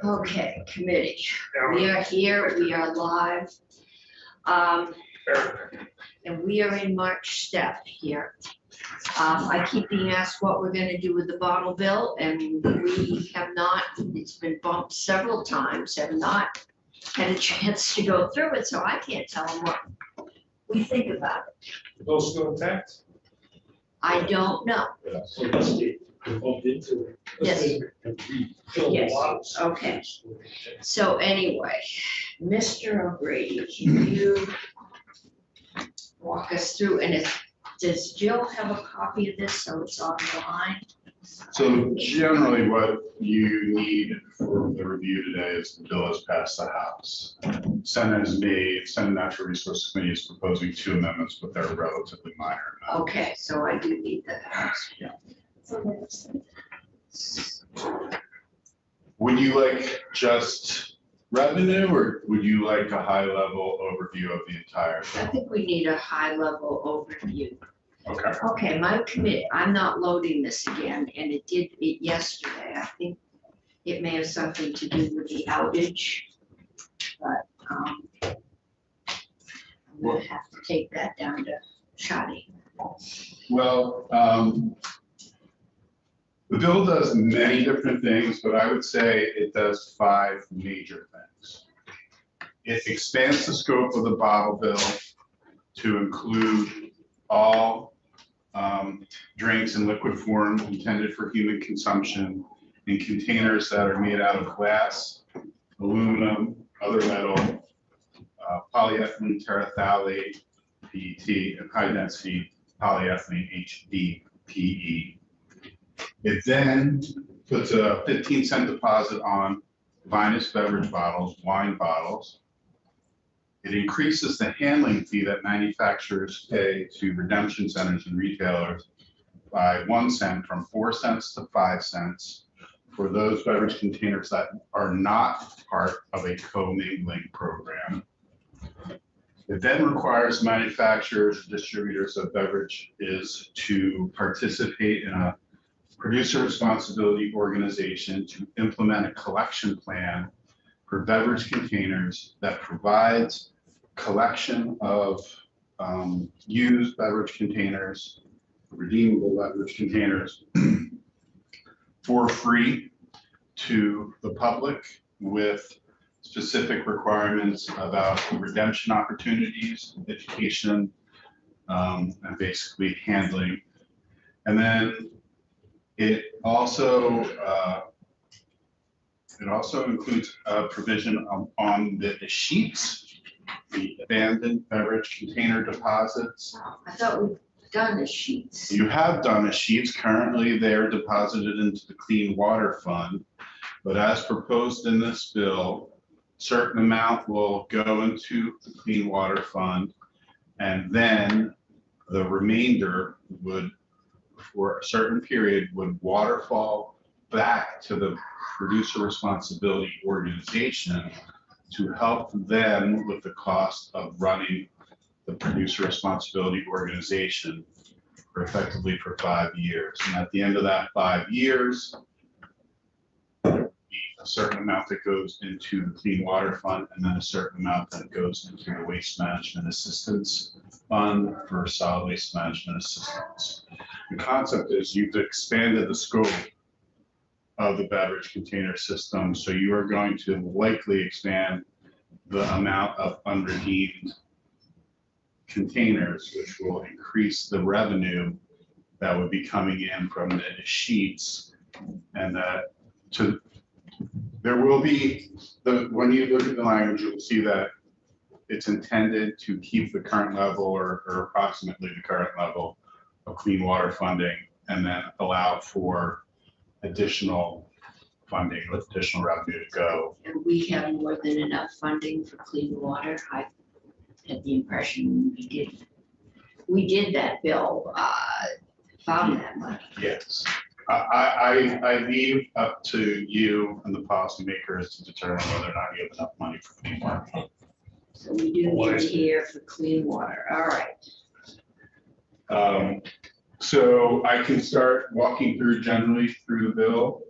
Okay, committee. We are here, we are live. And we are in March step here. I keep being asked what we're gonna do with the bottle bill, and we have not, it's been bumped several times, have not had a chance to go through it, so I can't tell them what we think about it. Those still intact? I don't know. So let's get bumped into it. Yes. Fill the Yes. bottles. Okay. So anyway, Mr. O'Grady, can you walk us through, and does Jill have a copy of this, so it's online? So generally what you need for the review today is the bill has passed the House. Senate has made, Senate Natural Resources Committee is proposing 2 amendments, but they're relatively minor. Okay, so I do need that. Yeah. Would you like just revenue, or would you like a high level overview of the entire I bill? think we need a high level overview. Okay. Okay, my committee, I'm not loading this again, and it did it yesterday. I think it may have something to do with the outage, but I'm gonna have to take that down to Shadi. Well, the bill does many different things, but I would say it does 5 major things. It expands the scope of the bottle bill to include all drinks in liquid form intended for human consumption in containers that are made out of glass, aluminum, other metal, polyethylene terephthalate, PET, and high density polyethylene HDPE. It then puts a 15-cent deposit on vinous beverage bottles, wine bottles. It increases the handling fee that manufacturers pay to redemption centers and retailers by 1 cent, from 4 cents to 5 cents for those beverage containers that are not part of a co-mingling program. It then requires manufacturers, distributors of beverages to participate in a producer responsibility organization to implement a collection plan for beverage containers that provides collection of used beverage containers, redeemable beverage containers for free to the public, with specific requirements about redemption opportunities, education, and basically handling. And then it also includes a provision on the sheets, the abandoned beverage container deposits. I thought we've done the sheets. You have done the sheets. Currently, they are deposited into the Clean Water Fund, but as proposed in this bill, certain amount will go into the Clean Water Fund, and then the remainder would, for a certain period, would waterfall back to the producer responsibility organization to help them with the cost of running the producer responsibility organization for effectively for 5 years. And at the end of that 5 years, a certain amount that goes into the Clean Water Fund, and then a certain amount that goes into the Waste Management Assistance Fund for solid waste management assistance. The concept is you've expanded the scope of the beverage container system, so you are going to likely expand the amount of unredeemed containers, which will increase the revenue that would be coming in from the sheets. And that there will be, when you look at the language, you'll see that it's intended to keep the current level or approximately the current level of clean water funding, and then allow for additional funding, additional revenue to go. And we have more than enough funding for clean water. I had the impression we did that bill, found that money. Yes. I leave up to you and the policymakers to determine whether or not you have enough money for clean water. So we do need to hear for clean water. All right. So I can start walking through generally through the bill.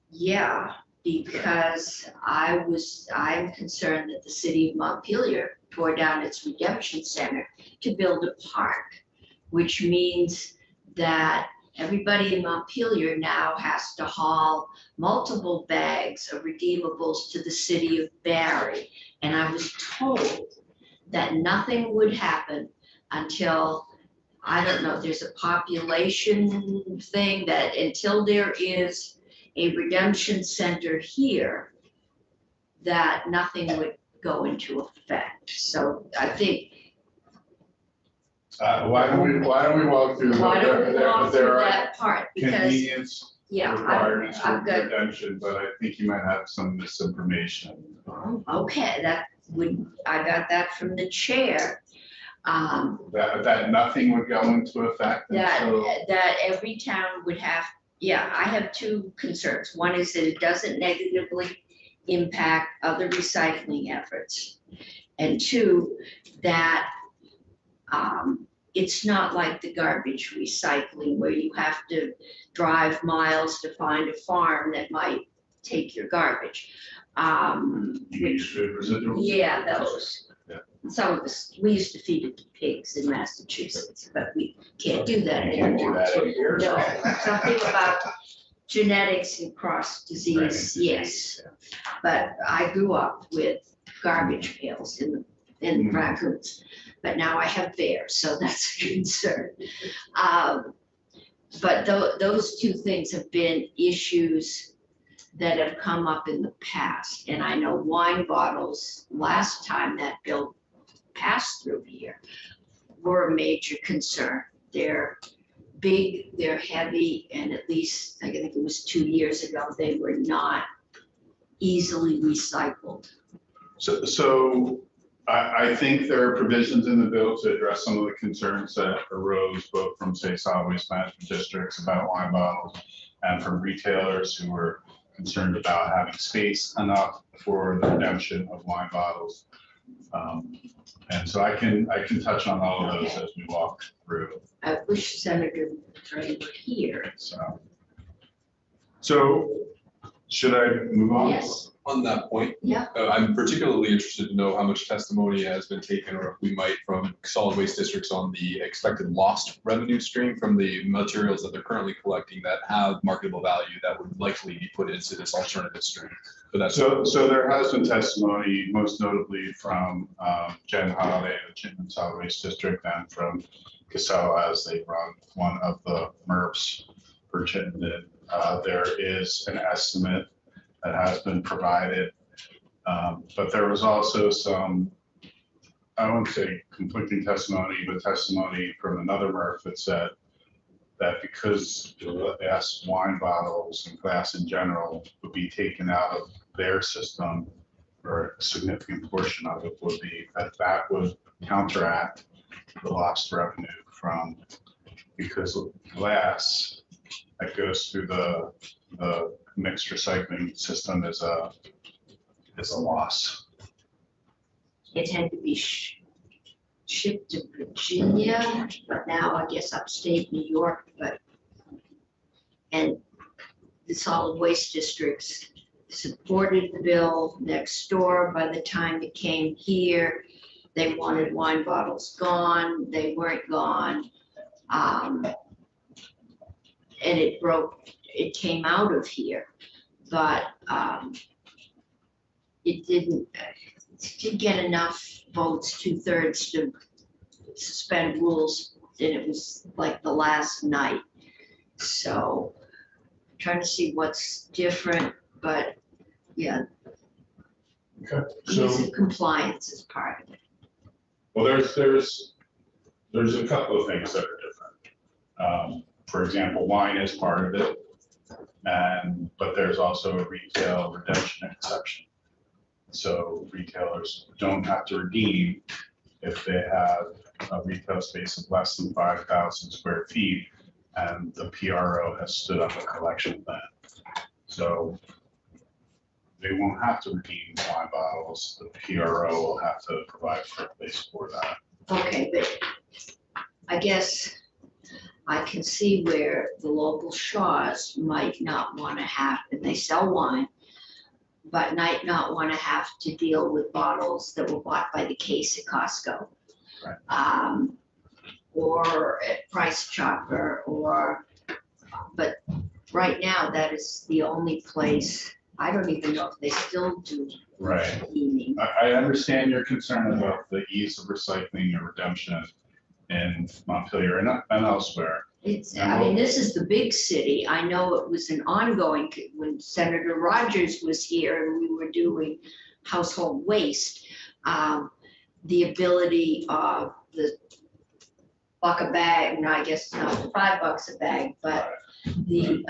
Yeah, because I'm concerned that the city of Montpelier tore down its redemption center to build a park, which means that everybody in Montpelier now has to haul multiple bags of redeemables to the city of Barry. And I was told that nothing would happen until, I don't know, there's a population thing that until there is a redemption center here, that nothing would go into effect. So I think, Why don't we walk through? why don't we walk through There are that part, because, convenience yeah, requirements for I've got, redemption, but I think you might have some misinformation. okay, I got that from the chair. That nothing would go into effect until. That every town would have, yeah, I have two concerns. One is that it doesn't negatively impact other recycling efforts. And two, that it's not like the garbage recycling where you have to drive miles to find a farm that might take your garbage. Residuals? Yeah, those. Yeah. Some of us, we used to feed it to pigs in Massachusetts, but we can't do that You can't do anymore. that. No, something about genetics and cross disease, Right. yes. But I grew up with garbage pails in raccoons, but now I have bears, so that's a concern. But those two things have been issues that have come up in the past. And I know wine bottles, last time that bill passed through here, were a major concern. They're big, they're heavy, and at least, I think it was 2 years ago, they were not easily recycled. So I think there are provisions in the bill to address some of the concerns that arose both from, say, solid waste management districts about wine bottles and from retailers who were concerned about having space enough for the redemption of wine bottles. And so I can touch on all of those as we walk through. I wish Senator Dray were here. So should I move on? Yes, On that point, yeah, I'm particularly interested to know how much testimony has been taken, or if we might, from solid waste districts on the expected lost revenue stream from the materials that they're currently collecting that have marketable value that would likely be put into this alternative stream. But that's So there has been testimony, most notably from Jen Holiday of the Chittenden Solid Waste District and from Casella as they run one of the MRFs for Chittenden. There is an estimate that has been provided, but there was also some, I won't say conflicting testimony, but testimony from another MRF that said that because glass wine bottles and glass in general would be taken out of their system, or a significant portion of it would be, that would counteract the lost revenue from, because glass that goes through the mixed recycling system is a loss. it had to be shipped to Virginia, but now I guess upstate New York, and the solid waste districts supported the bill next door. By the time it came here, they wanted wine bottles gone, they weren't gone. And it came out of here, but it didn't get enough votes, 2/3 to suspend rules, and it was like the last night. So trying to see what's different, but yeah, Okay. So, ease of compliance is part of it. well, there's a couple of things that are different. For example, wine is part of it, but there's also a retail redemption exception. So retailers don't have to redeem if they have a retail space of less than 5,000 square feet, and the PRO has stood up a collection plan. So they won't have to redeem wine bottles. The PRO will have to provide for a place for that. Okay, but I guess I can see where the local Shaws might not want to have, and they sell wine, but might not want to have to deal with bottles that were bought by the case at Costco. Right. Or at Price Chopper, but right now, that is the only place, I don't even know if they still do Right. cleaning. I understand your concern about the ease of recycling and redemption in Montpelier and elsewhere. I mean, this is the big city. I know it was an ongoing, when Senator Rogers was here and we were doing household waste. The ability of the buck a bag, no, I guess not $5 a bag, but the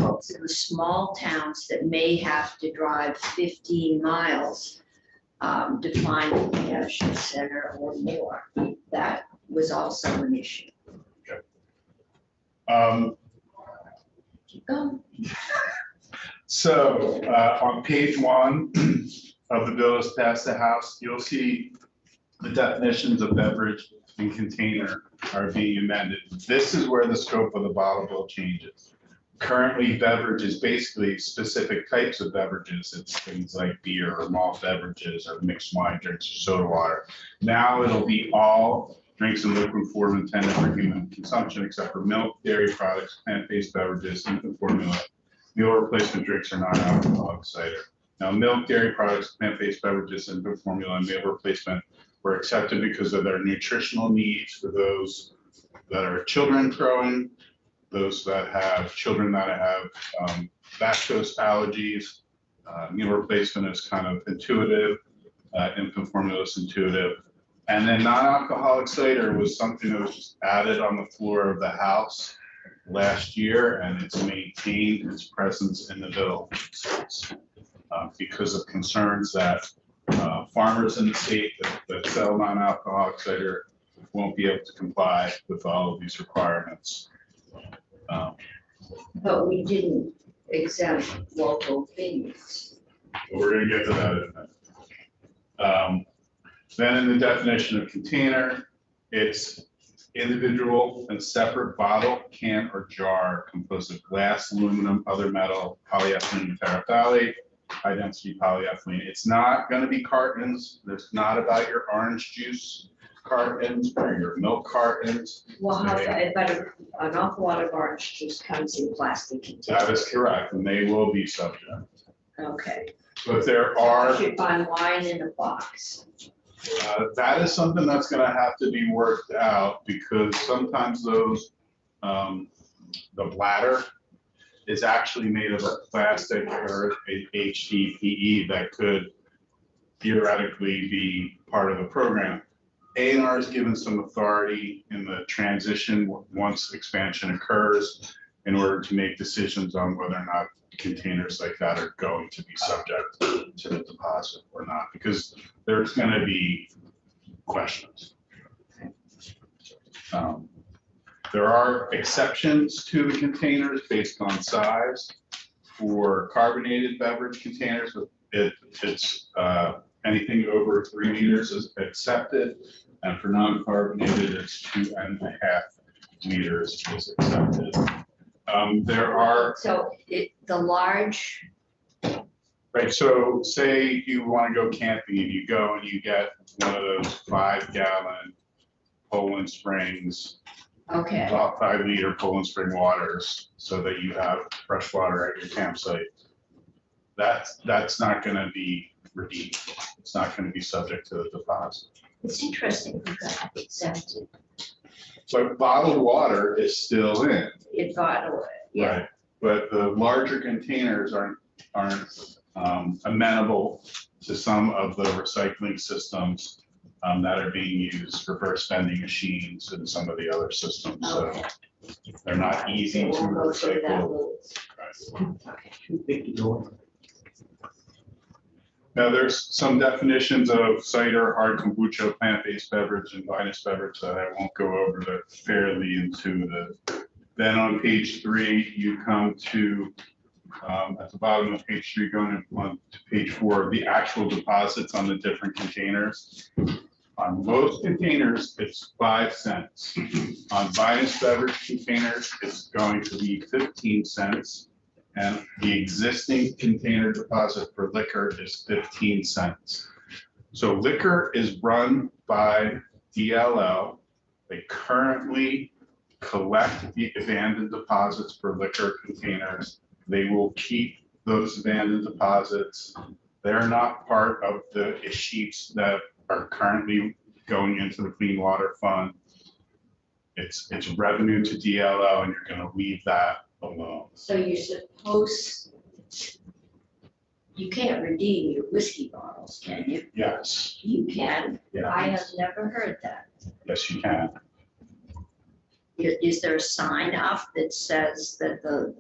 folks in the small towns that may have to drive 15 miles to find a Hampshire Center or more, that was also an issue. Keep going. So on page 1 of the bill as passed the House, you'll see the definitions of beverage and container are being amended. This is where the scope of the bottle bill changes. Currently, beverage is basically specific types of beverages. It's things like beer or malt beverages or mixed wine drinks or soda water. Now it'll be all drinks in liquid form intended for human consumption, except for milk, dairy products, plant-based beverages, infant formula, meal replacement drinks, or non-alcoholic cider. Now, milk, dairy products, plant-based beverages, infant formula, and meal replacement were accepted because of their nutritional needs for those that are children growing, those that have children that have lactose allergies. Meal replacement is kind of intuitive, infant formula is intuitive. And then non-alcoholic cider was something that was just added on the floor of the House last year, and it's maintained its presence in the bill because of concerns that farmers in the state that sell non-alcoholic cider won't be able to comply with all of these requirements. But we didn't exempt local vineyards. We're gonna get to that in a minute. Then in the definition of container, it's individual and separate bottle, can, or jar composed of glass, aluminum, other metal, polyethylene, terephthalate, high-density polyethylene. It's not gonna be cartons. It's not about your orange juice cartons or your milk cartons. Well, but an awful lot of orange juice comes in plastic That containers. is correct, and they will be subject. Okay. But there You are, should buy wine in a box. that is something that's gonna have to be worked out because sometimes those, the bladder is actually made of a plastic or a HDPE that could theoretically be part of the program. A&R is given some authority in the transition once expansion occurs in order to make decisions on whether or not containers like that are going to be subject to the deposit or not, because there's going to be questions. There are exceptions to the containers based on size. For carbonated beverage containers, it's anything over 3 meters is accepted, and for non-carbonated, it's 2.5 meters is accepted. There are, So the large, right, so say you want to go camping and you go and you get one of those 5-gallon Poland Springs, okay, 5-liter Poland Spring waters, so that you have fresh water at your campsite. That's not going to be redeemed. It's not going to be subject to the deposit. it's interesting we got exempted. But bottled water is still in, It bottled, yeah. right? But the larger containers aren't amenable to some of the recycling systems that are being used, reverse vending machines and some of the other systems. So Okay. they're not easy to We'll go through that recycle. little- Right. Okay. Now, there's some definitions of cider, hard kombucha, plant-based beverage, and vinous beverage that I won't go over. They're fairly intuitive. Then on page 3, you come to, at the bottom of page 3, going on to page 4, the actual deposits on the different containers. On most containers, it's 5 cents. On Vinous beverage containers, it's going to be 15 cents. And the existing container deposit for liquor is 15 cents. So liquor is run by DLL. They currently collect the abandoned deposits for liquor containers. They will keep those abandoned deposits. They're not part of the sheets that are currently going into the Clean Water Fund. It's revenue to DLL, and you're gonna leave that alone. So you're supposed, you can't redeem your whiskey bottles, can you? Yes, You can. yeah, I have never heard that. yes, you can. Is there a sign up that says that the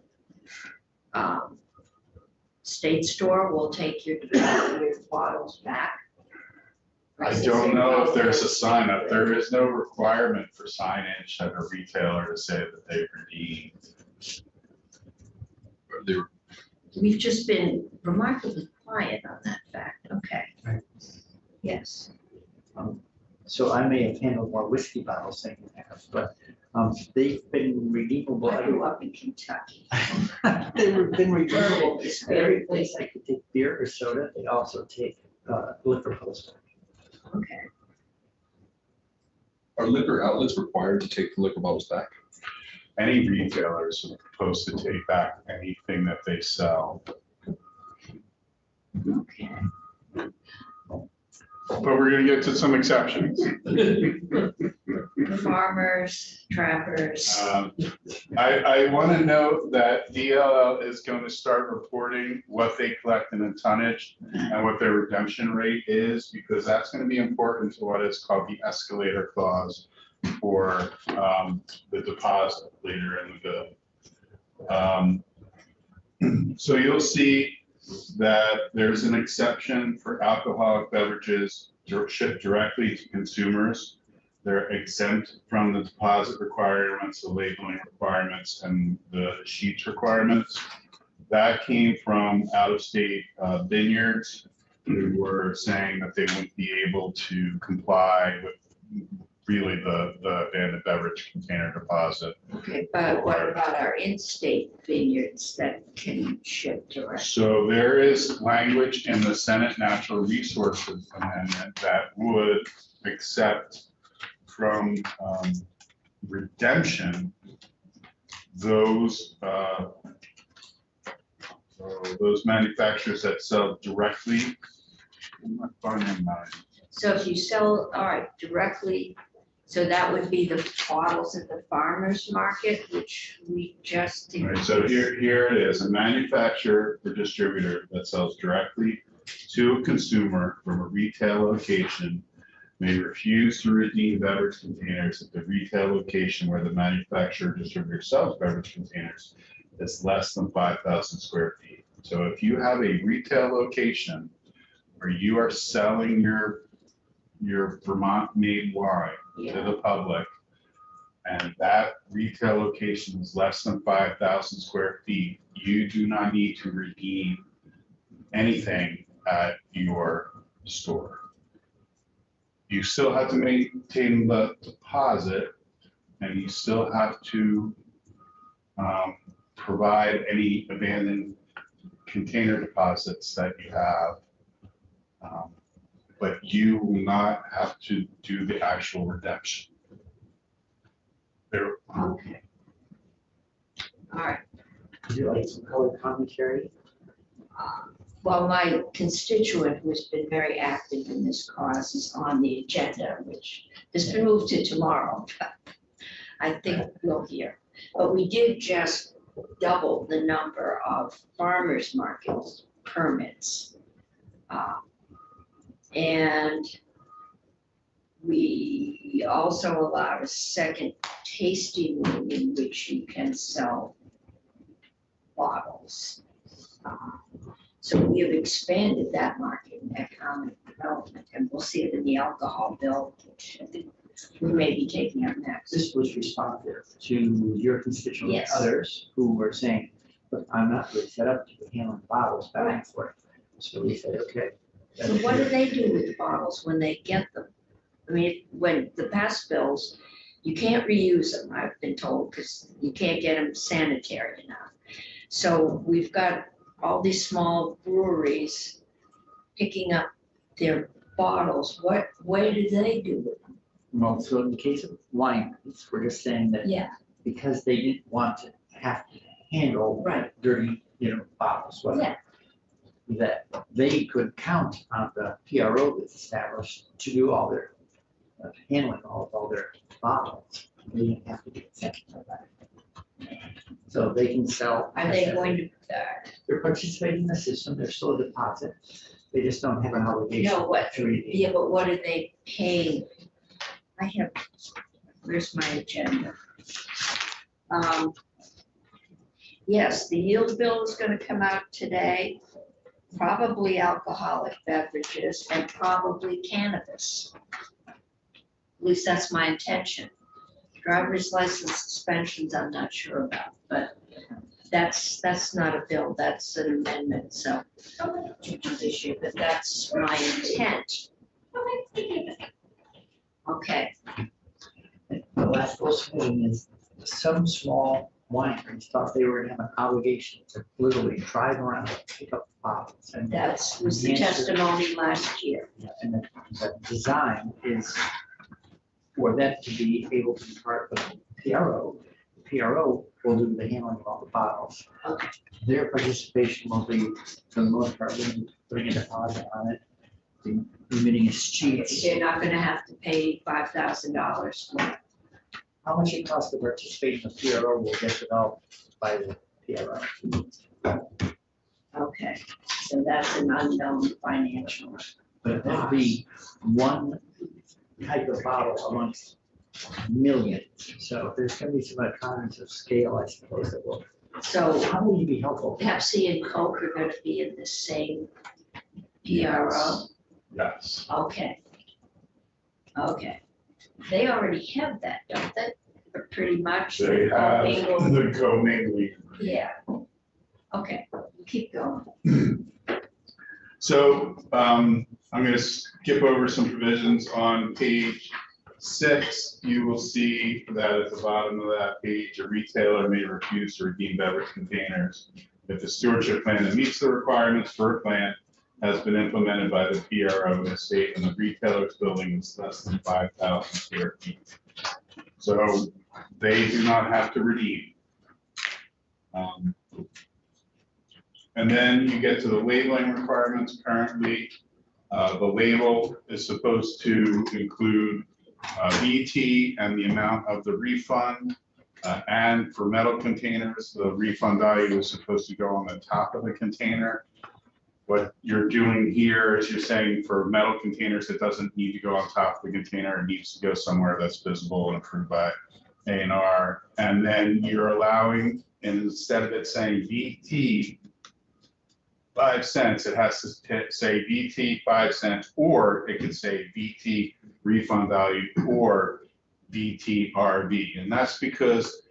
state store will take your bottles back? I don't know if there's a sign up. There is no requirement for signage at a retailer to say that they've redeemed. We've just been remarkably quiet on that fact. Okay. Right. Yes. So I may have handled more whiskey bottles than you have, but they've been redeemable. I grew up in Kentucky. They've been redeemable. It's At every place I could take beer or soda, they also take liquor postcard. Okay. Are liquor outlets required to take the liquor bottles back? Any retailers are supposed to take back anything that they sell. Okay. But we're gonna get to some exceptions. Farmers, trappers. I want to note that DLL is going to start reporting what they collect in a tonnage and what their redemption rate is, because that's going to be important to what is called the escalator clause for the deposit later in the bill. So you'll see that there's an exception for alcoholic beverages shipped directly to consumers. They're exempt from the deposit requirements, the labeling requirements, and the sheets requirements. That came from out-of-state vineyards who were saying that they wouldn't be able to comply with really the abandoned beverage container deposit. Okay, but what about our in-state vineyards that can ship direct? So there is language in the Senate Natural Resources Amendment that would accept from redemption those manufacturers that sell directly. I'm not finding mine. So if you sell, all right, directly, so that would be the bottles at the farmer's market, which we just. All right, so here it is, a manufacturer or distributor that sells directly to a consumer from a retail location may refuse to redeem beverage containers at the retail location where the manufacturer or distributor sells beverage containers is less than 5,000 square feet. So if you have a retail location where you are selling your Vermont-made wine to the public, and that retail location is less than 5,000 square feet, you do not need to redeem anything at your store. You still have to maintain the deposit, and you still have to provide any abandoned container deposits that you have. But you will not have to do the actual redemption. There, Okay. All right. Would you like some color commentary? Well, my constituent who's been very active in this cause is on the agenda, which has been moved to tomorrow. I think we'll hear. But we did just double the number of farmers markets permits. And we also allowed a second tasting room in which you can sell bottles. So we have expanded that market in economic development, and we'll see it in the alcohol bill, which I think we may be taking up next. This was responsive to your constituents, Yes. others who were saying, look, I'm not really set up to be handling bottles back and forth. So we said, okay. So what do they do with the bottles when they get them? I mean, when the past bills, you can't reuse them, I've been told, because you can't get them sanitary enough. So we've got all these small breweries picking up their bottles. What way do they do it? Well, so in the case of wineries, we're just saying that Yeah, because they didn't want to have to handle right, dirty, bottles, whatever, that they could count on the PRO that's established to do all their handling of all their bottles. They didn't have to get sent for that. So they can sell. are they going to, They're participating in the system, they're still a deposit, they just don't have an obligation. No, what- to redeem. yeah, but what are they paying? I have, where's my agenda? Yes, the yield bill is gonna come out today, probably alcoholic beverages and probably cannabis. At least that's my intention. Driver's license suspensions, I'm not sure about, but that's not a bill, that's an amendment, so. Issue, but that's my intent. Okay, The last thing is, some small wineries thought they were gonna have an obligation to literally drive around and pick up bottles. And that was the testimony last year. and the design is for them to be able to be part of the PRO. The PRO will do the handling of all the bottles. Okay. Their participation will be, for the most part, putting a deposit on it, emitting its cheats. They're not gonna have to pay $5,000 for it. How much it costs to participate in the PRO will get developed by the PRO. Okay, so that's an unknown financial. But that'd be one type of bottle amongst millions. So there's gonna be some economies of scale, I suppose, that will. So How will you be helpful? Pepsi and Coke are gonna be in the same PRO? Yes. Okay. Okay. They already have that, don't they? Or pretty much. They have Mingle. the co-mingling. Yeah. Okay, keep going. So I'm going to skip over some provisions on page 6. You will see that at the bottom of that page, a retailer may refuse to redeem beverage containers if the stewardship plan that meets the requirements for a plan has been implemented by the PRO in the state and the retailer's building is less than 5,000 square feet. So they do not have to redeem. And then you get to the labeling requirements currently. The label is supposed to include VT and the amount of the refund. And for metal containers, the refund value is supposed to go on the top of the container. What you're doing here is you're saying for metal containers, it doesn't need to go on top of the container. It needs to go somewhere that's visible and approved by A&R. And then you're allowing, and instead of it saying VT 5 cents, it has to say VT 5 cents, or it could say VT refund value or VT RV. And that's because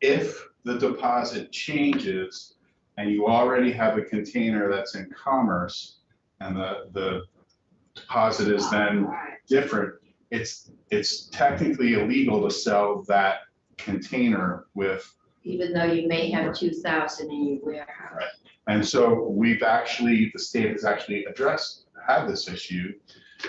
if the deposit changes and you already have a container that's in commerce and the deposit is then different, it's technically illegal to sell that container with. Even though you may have 2,000 in your warehouse. Right. And so the state has actually had this issue.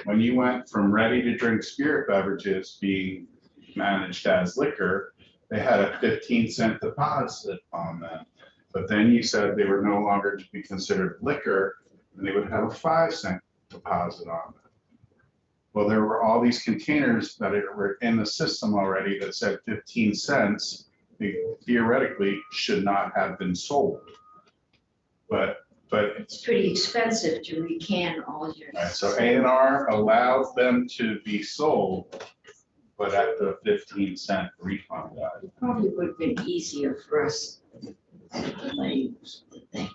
When you went from ready to drink spirit beverages being managed as liquor, they had a 15-cent deposit on them. But then you said they were no longer to be considered liquor, and they would have a 5-cent deposit on them. Well, there were all these containers that were in the system already that said 15 cents, they theoretically should not have been sold. But It's pretty expensive to recant all your. right, so A&R allows them to be sold, but at the 15-cent refund value. Probably would have been easier for us to delay the thing.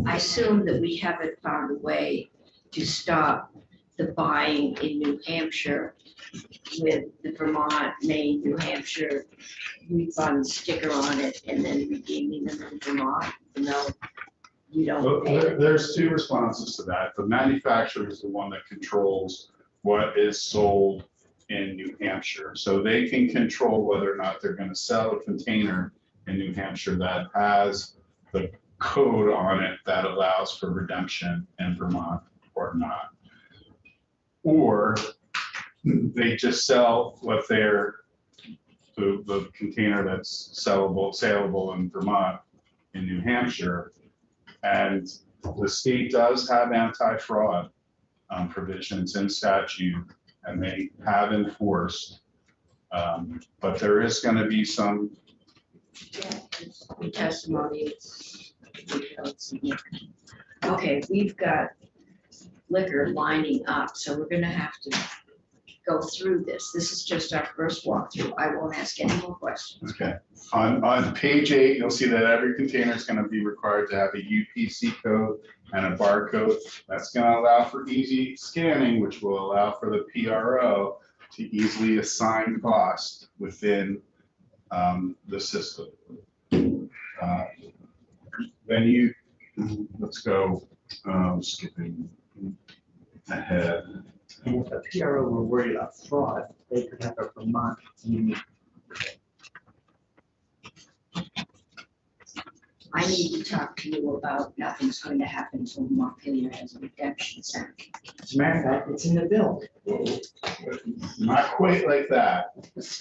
I assume that we haven't found a way to stop the buying in New Hampshire with the Vermont, Maine, New Hampshire refund sticker on it and then redeeming them in Vermont, even though you Well, don't pay it. there's 2 responses to that. The manufacturer is the one that controls what is sold in New Hampshire. So they can control whether or not they're gonna sell a container in New Hampshire that has the code on it that allows for redemption in Vermont or not. Or they just sell what they're, the container that's saleable in Vermont in New Hampshire. And the state does have anti-fraud provisions in statute, and they have enforced. But there is gonna be some, The testimony is. Okay, we've got liquor lining up, so we're gonna have to go through this. This is just our first walkthrough. I won't ask any more questions. okay. On page 8, you'll see that every container is gonna be required to have a UPC code and a barcode. That's gonna allow for easy scanning, which will allow for the PRO to easily assign cost within the system. Then let's go, skipping ahead. And if the PRO were worried about fraud, they could have a Vermont unique. I need to talk to you about nothing's going to happen until Montpelier has a redemption center. As a matter of fact, it's in the bill. Not quite like that,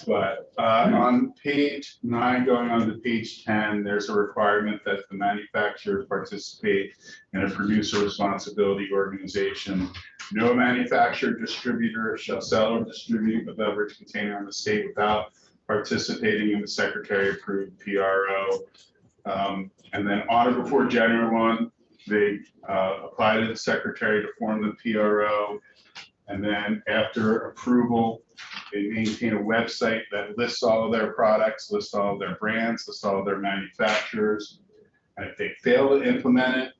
but on page 9, going on to page 10, there's a requirement that the manufacturer participate in a producer responsibility organization. No manufacturer, distributor shall sell or distribute a beverage container in the state without participating in the secretary-approved PRO. And then on or before January 1, they apply to the secretary to form the PRO. And then after approval, they maintain a website that lists all of their products, lists all of their brands, lists all of their manufacturers. And if they fail to implement it,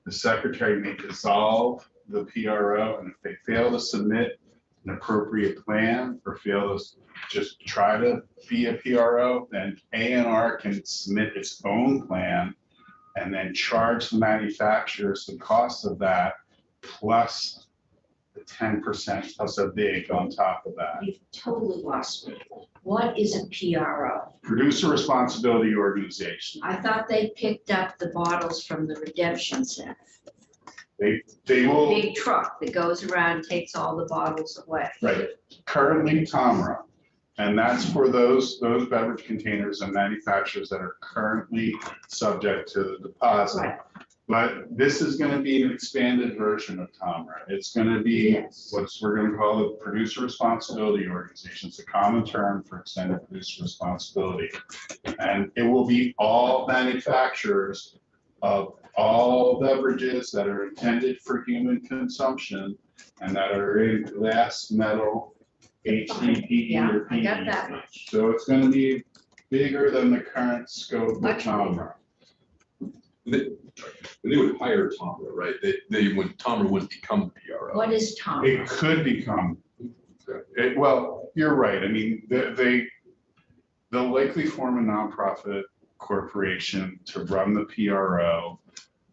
the secretary may dissolve the PRO. And if they fail to submit an appropriate plan or fail to just try to be a PRO, then ANR can submit its own plan and then charge the manufacturers the cost of that plus the 10% plus a big on top of that. You've totally lost me. What is a PRO? Producer responsibility organization. I thought they picked up the bottles from the redemption center. They will, Big truck that goes around, and takes all the bottles away. right, currently TOMRA. And that's for those beverage containers and manufacturers that are currently subject to the deposit. Right. But this is gonna be an expanded version of TOMRA. It's gonna be Yes. we're gonna call the producer responsibility organization. It's a common term for extended producer responsibility. And it will be all manufacturers of all beverages that are intended for human consumption and that are in glass, metal, HDPE Yeah, or I got that PET. much. So it's gonna be bigger than the current scope of Much TOMRA. They would hire Tomra, right? Tomra wouldn't become the PRO. What is Tom? It could become, well, you're right. I mean, they'll likely form a nonprofit corporation to run the PRO.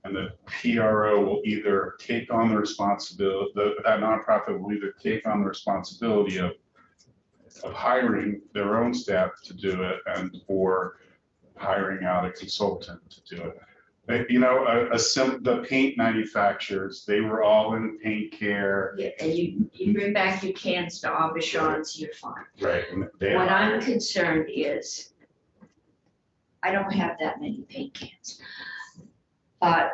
And the PRO will either take on the responsibility, that nonprofit will either take on the responsibility of hiring their own staff to do it and or hiring out a consultant to do it. But, you know, the paint manufacturers, they were all in paint care. Yeah, and you bring back your cans to Aubuchon's, you're fine. Right. And they What hire- I'm concerned is, I don't have that many paint cans. But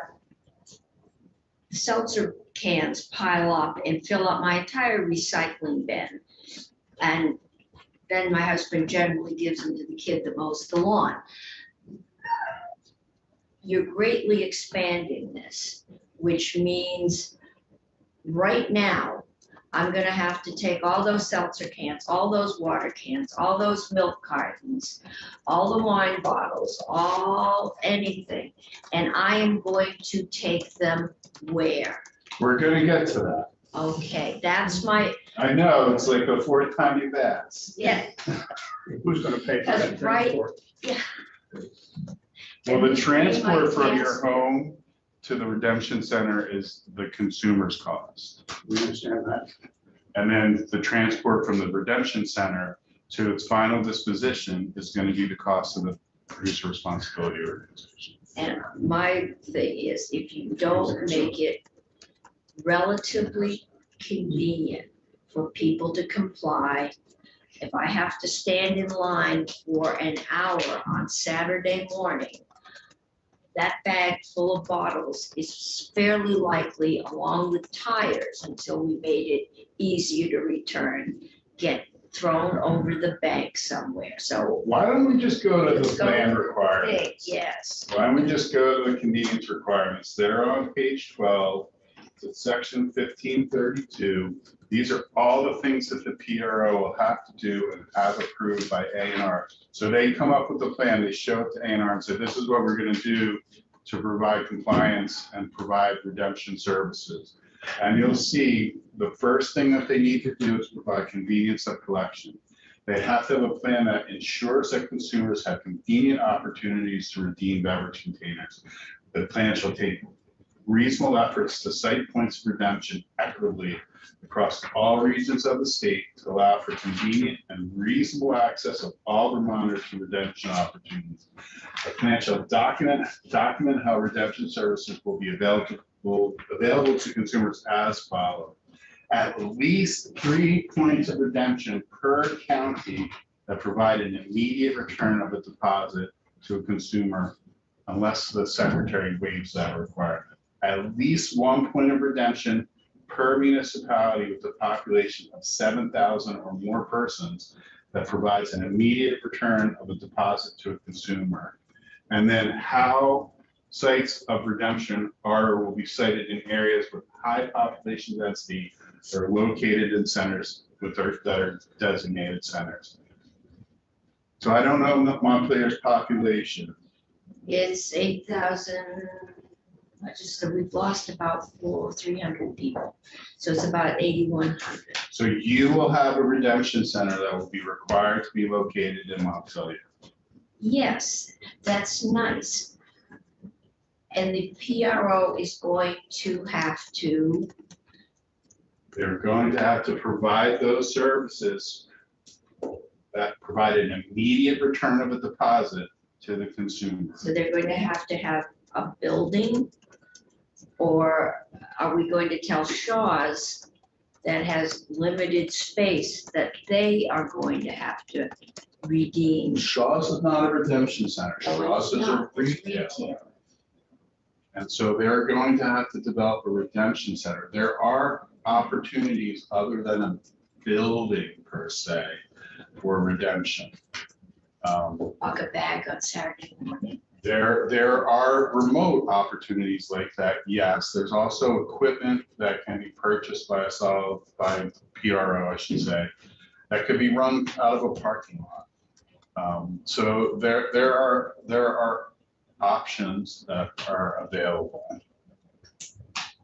seltzer cans pile up and fill up my entire recycling bin. And then my husband generally gives them to the kid that mows the lawn. You're greatly expanding this, which means right now, I'm gonna have to take all those seltzer cans, all those water cans, all those milk cartons, all the wine bottles, anything, and I am going to take them where? We're gonna get to that. Okay, that's my, I know, it's like the fourth time you've asked. yeah, Who's gonna pay for That's that right. transport? Well, the transport from your Yes. home to the redemption center is the consumer's cost. We understand that. And then the transport from the redemption center to its final disposition is going to be the cost of the producer responsibility organization. And my thing is, if you don't make it relatively convenient for people to comply, if I have to stand in line for an hour on Saturday morning, that bag full of bottles is fairly likely, along with tires, until we made it easier to return, get thrown over the bank somewhere. So, Why don't we just go to Let's the go plan big, requirements? yes. Why don't we just go to the convenience requirements? They're on page 12, it's section 1532. These are all the things that the PRO will have to do and have approved by A&R. So they come up with the plan, they show it to A&R and say, this is what we're gonna do to provide compliance and provide redemption services. And you'll see the first thing that they need to do is provide convenience of collection. They have to have a plan that ensures that consumers have convenient opportunities to redeem beverage containers. The plan shall take reasonable efforts to site points of redemption equitably across all regions of the state to allow for convenient and reasonable access of all Vermonters to redemption opportunities. The plan shall document how redemption services will be available to consumers as follows. At least 3 points of redemption per county that provide an immediate return of a deposit to a consumer unless the secretary waives that requirement. At least 1 point of redemption per municipality with a population of 7,000 or more persons that provides an immediate return of a deposit to a consumer. And then how sites of redemption are or will be cited in areas with high population density that are located in centers that are designated centers. So I don't know Montclair's population. It's 8,000, we've lost about 300 people. So it's about 8,100. So you will have a redemption center that will be required to be located in Montpelier. Yes, that's nice. And the PRO is going to have to, They're going to have to provide those services that provide an immediate return of a deposit to the consumer. so they're going to have a building? Or are we going to tell Shaw's that has limited space that they are going to have to redeem? Shaw's is not a redemption center. Shaw's is a No, it's retail. And so they're going to have to develop a redemption center. There are opportunities other than a building per se for redemption. Walk a bag on Saturday morning. There are remote opportunities like that, yes. There's also equipment that can be purchased by PRO, I should say, that could be run out of a parking lot. So there are options that are available.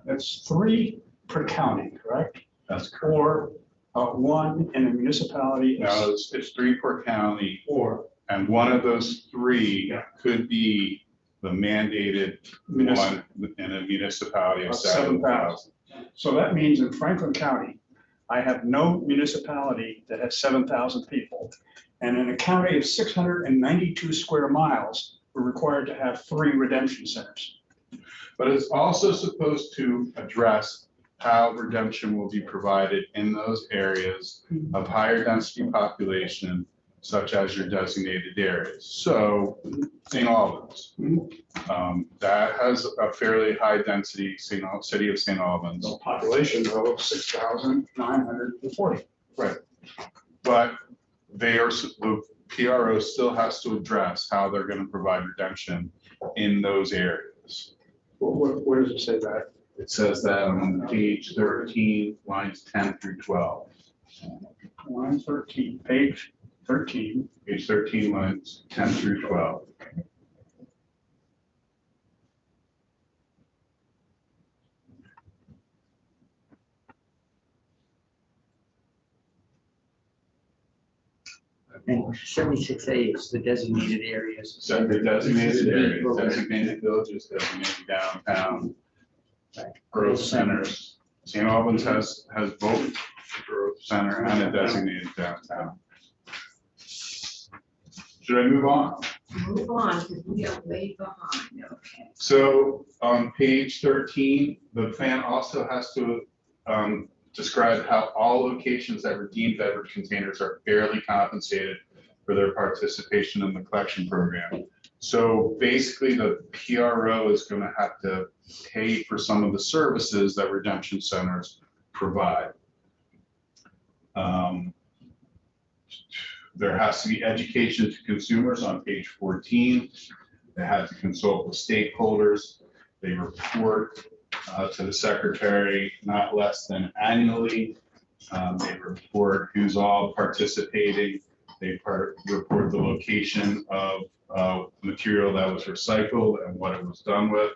That's 3 per county, correct? That's correct. Or 1 in a municipality. No, it's 3 per county, Or and one of those 3 Yeah. could be the mandated one in a municipality of Of 7,000. so that means in Franklin County, I have no municipality that has 7,000 people. And in a county of 692 square miles, we're required to have 3 redemption centers. But it's also supposed to address how redemption will be provided in those areas of higher density population, such as your designated areas. So St. Albans, that has a fairly high density city of St. Albans. A population of 6,940. Right. But the PRO still has to address how they're going to provide redemption in those areas. Where does it say that? It says that on page 13, lines 10 through 12. Line 13, page 13. Page 13, lines 10 through 12. And 76A is the designated areas. So the designated areas, designated villages, designated downtown, growth centers. St. Albans has both growth center and a designated downtown. Should I move on? Move on, because we are way behind, okay. So on page 13, the plan also has to describe how all locations that redeem beverage containers are fairly compensated for their participation in the collection program. So basically, the PRO is going to have to pay for some of the services that redemption centers provide. There has to be education to consumers on page 14. They have to consult with stakeholders. They report to the secretary not less than annually. They report who's all participating. They report the location of material that was recycled and what it was done with.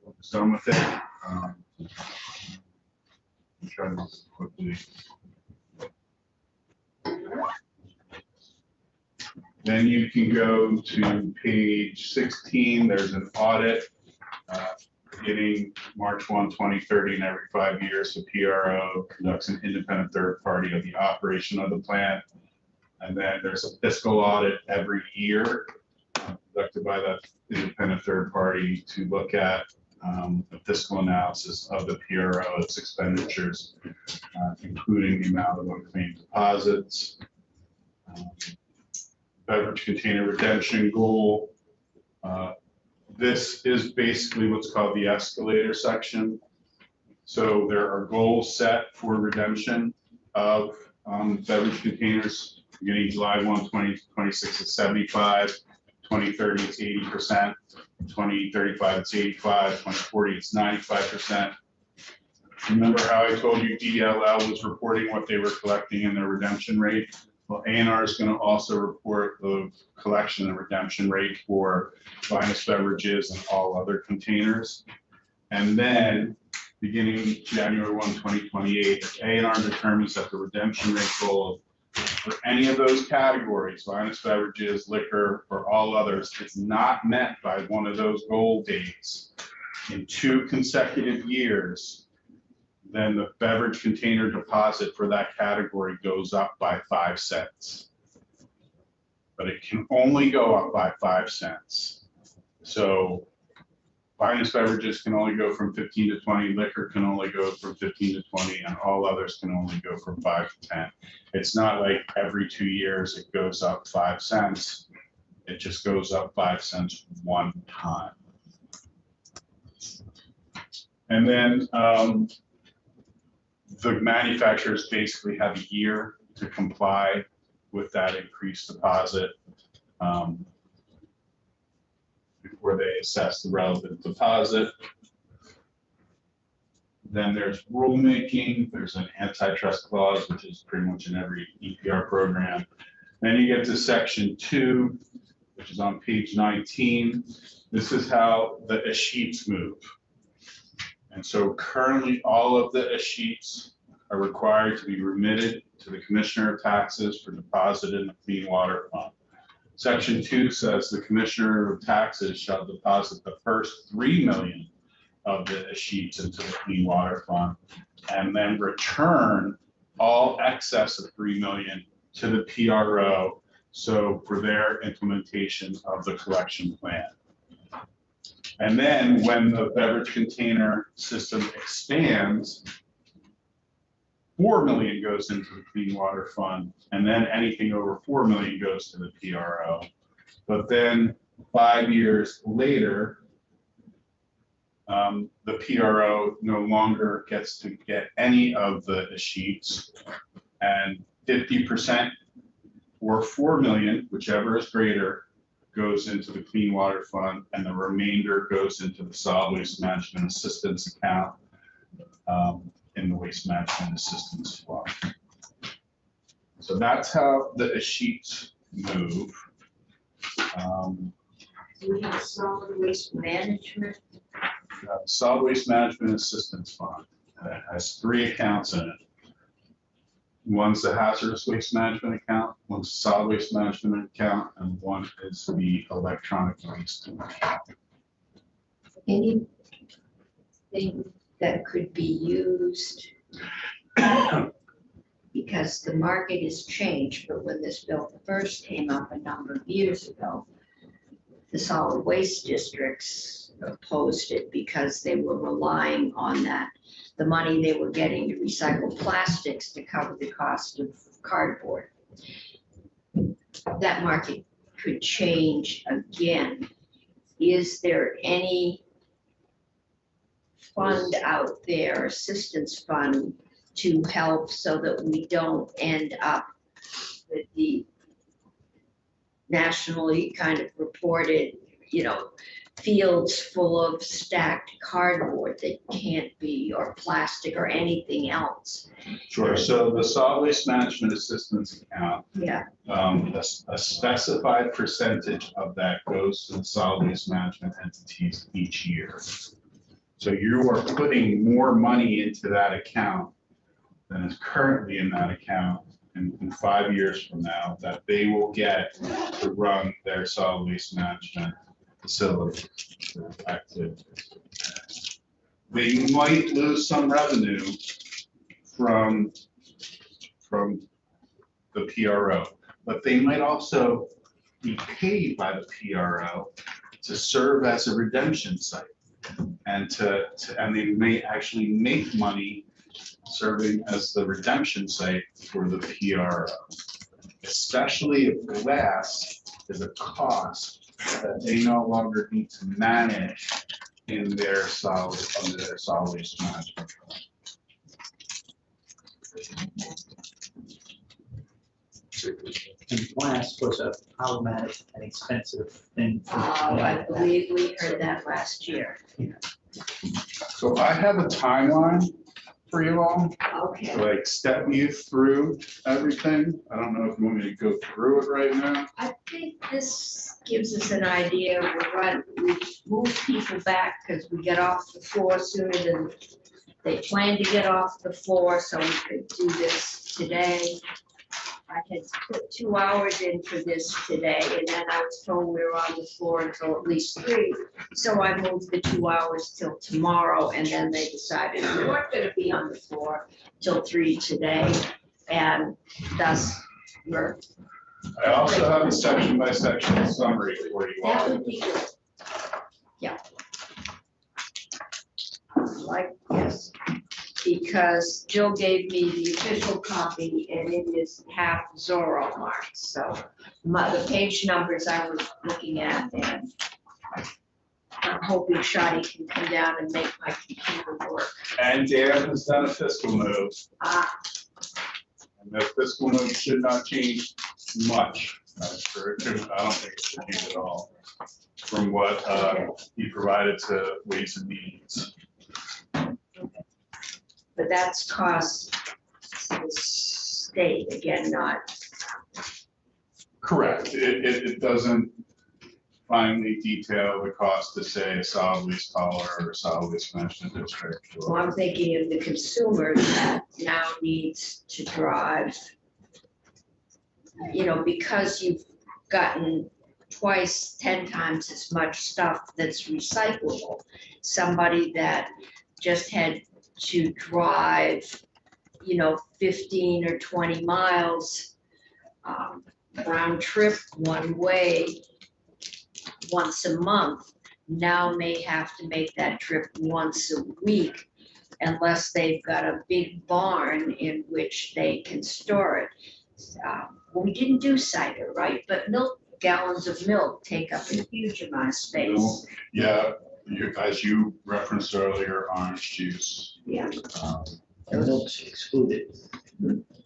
What was done with it. I'm trying to quickly. Then you can go to page 16. There's an audit beginning March 1, 2030, and every 5 years, the PRO conducts an independent third party of the operation of the plant. And then there's a fiscal audit every year conducted by that independent third party to look at the fiscal analysis of the PRO, its expenditures, including the amount of unclaimed deposits. Beverage container redemption goal. This is basically what's called the escalator section. So there are goals set for redemption of beverage containers beginning July 1, 2026 is 75, 2030 it's 80%, 2035 it's 85, 2040 it's 95%. Remember how I told you DLL was reporting what they were collecting in their redemption rate? Well, A&R is going to also report the collection and redemption rate for Vinous Beverages and all other containers. And then beginning January 1, 2028, if A&R determines that the redemption rate goal for any of those categories, Vinous Beverages, liquor, or all others, is not met by one of those goal dates in 2 consecutive years, then the beverage container deposit for that category goes up by 5 cents. But it can only go up by 5 cents. So Vinous Beverages can only go from 15 to 20, liquor can only go from 15 to 20, and all others can only go from 5 to 10. It's not like every 2 years it goes up 5 cents. It just goes up 5 cents one time. And then the manufacturers basically have a year to comply with that increased deposit before they assess the relevant deposit. Then there's rulemaking, there's an antitrust clause, which is pretty much in every EPR program. Then you get to section 2, which is on page 19. This is how the escheats move. And so currently all of the escheats are required to be remitted to the Commissioner of Taxes for deposit in the Clean Water Fund. Section 2 says the Commissioner of Taxes shall deposit the first 3 million of the escheats into the Clean Water Fund and then return all excess of 3 million to the PRO, so for their implementation of the collection plan. And then when the beverage container system expands, 4 million goes into the Clean Water Fund, and then anything over 4 million goes to the PRO. But then 5 years later, the PRO no longer gets to get any of the escheats, and 50% or 4 million, whichever is greater, goes into the Clean Water Fund, and the remainder goes into the Solid Waste Management Assistance account in the Waste Management Assistance Fund. So that's how the escheats move. We have solid waste management. Solid Waste Management Assistance Fund has 3 accounts in it. One's the hazardous waste management account, one's the solid waste management account, and one is the electronic waste account. Anything that could be used because the market has changed, but when this bill first came up a number of years ago, the solid waste districts opposed it because they were relying on that, the money they were getting to recycle plastics to cover the cost of cardboard. That market could change again. Is there any fund out there, assistance fund, to help so that we don't end up with the nationally kind of reported, fields full of stacked cardboard that can't be, or plastic or anything else? Sure, so the solid waste management assistance account, Yeah, a specified percentage of that goes to the solid waste management entities each year. So you are putting more money into that account than is currently in that account in 5 years from now, that they will get to run their solid waste management facility activities. They might lose some revenue from the PRO, but they might also be paid by the PRO to serve as a redemption site. And they may actually make money serving as the redemption site for the PRO, especially if glass is a cost that they no longer need to manage in their under their solid waste management. And glass was a problematic and expensive thing. I believe we heard that last year. So I have a timeline for you all, Okay. to like step you through everything. I don't know if you want me to go through it right now. I think this gives us an idea. We move people back because we get off the floor sooner than they plan to get off the floor, so we could do this today. I had put 2 hours in for this today, and then I was told we were on the floor until at least 3. So I moved the 2 hours till tomorrow, and then they decided we weren't gonna be on the floor till 3 today. And thus, we're, I also have a section by section summary for you that all. would be good. Yeah. Like, yes, because Jill gave me the official copy and it is half Zorro marked, so the page numbers I was looking at, and I'm hoping Shadi can come down and make my computer work. And Dan has done a fiscal move, and the fiscal move should not change much. I don't think it should change at all from what he provided to Ways and Means. But that's cost to the state, again, not, Correct. It doesn't finally detail the cost to, say, a solid waste hauler or a solid waste management district. so I'm thinking of the consumer that now needs to drive, because you've gotten twice, 10 times as much stuff that's recyclable. Somebody that just had to drive, 15 or 20 miles round trip one way once a month, now may have to make that trip once a week unless they've got a big barn in which they can store it. Well, we didn't do cider, right? But gallons of milk take up a huge amount of space. Yeah, as you referenced earlier, orange juice. Yeah. Milk's excluded.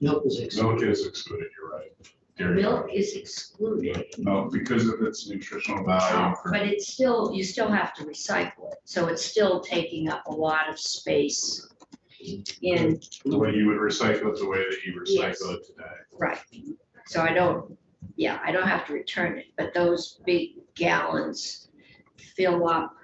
Milk is excluded. Milk is excluded, you're right. Dairy Milk products. is excluded. No, because of its nutritional value. But it's still, you still have to recycle it, so it's still taking up a lot of space in, The way you would recycle it, the way that you Yes. recycle it today. right. So I don't have to return it, but those big gallons fill up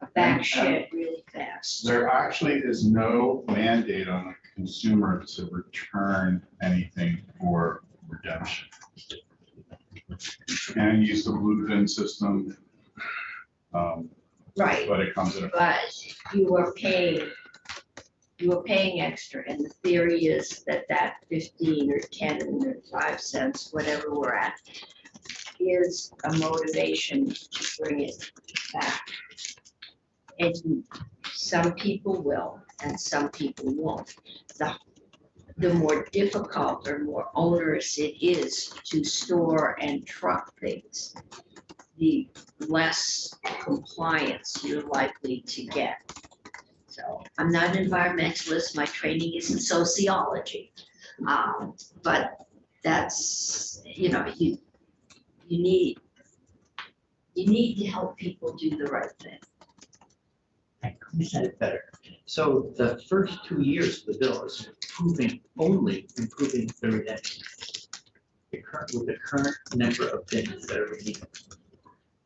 a back shed really fast. There actually is no mandate on the consumer to return anything for redemption. And use the blue bin system. Right, but it comes at a. but you are paying extra, and the theory is that 15 or 10 or 5 cents, whatever we're at, is a motivation to bring it back. And some people will, and some people won't. The more difficult or more onerous it is to store and truck things, the less compliance you're likely to get. So I'm not an environmentalist, my training is in sociology. But that's, you need to help people do the right thing. You said it better. So the first 2 years of the bill is only improving the redemption. With the current number of things that are redeemed.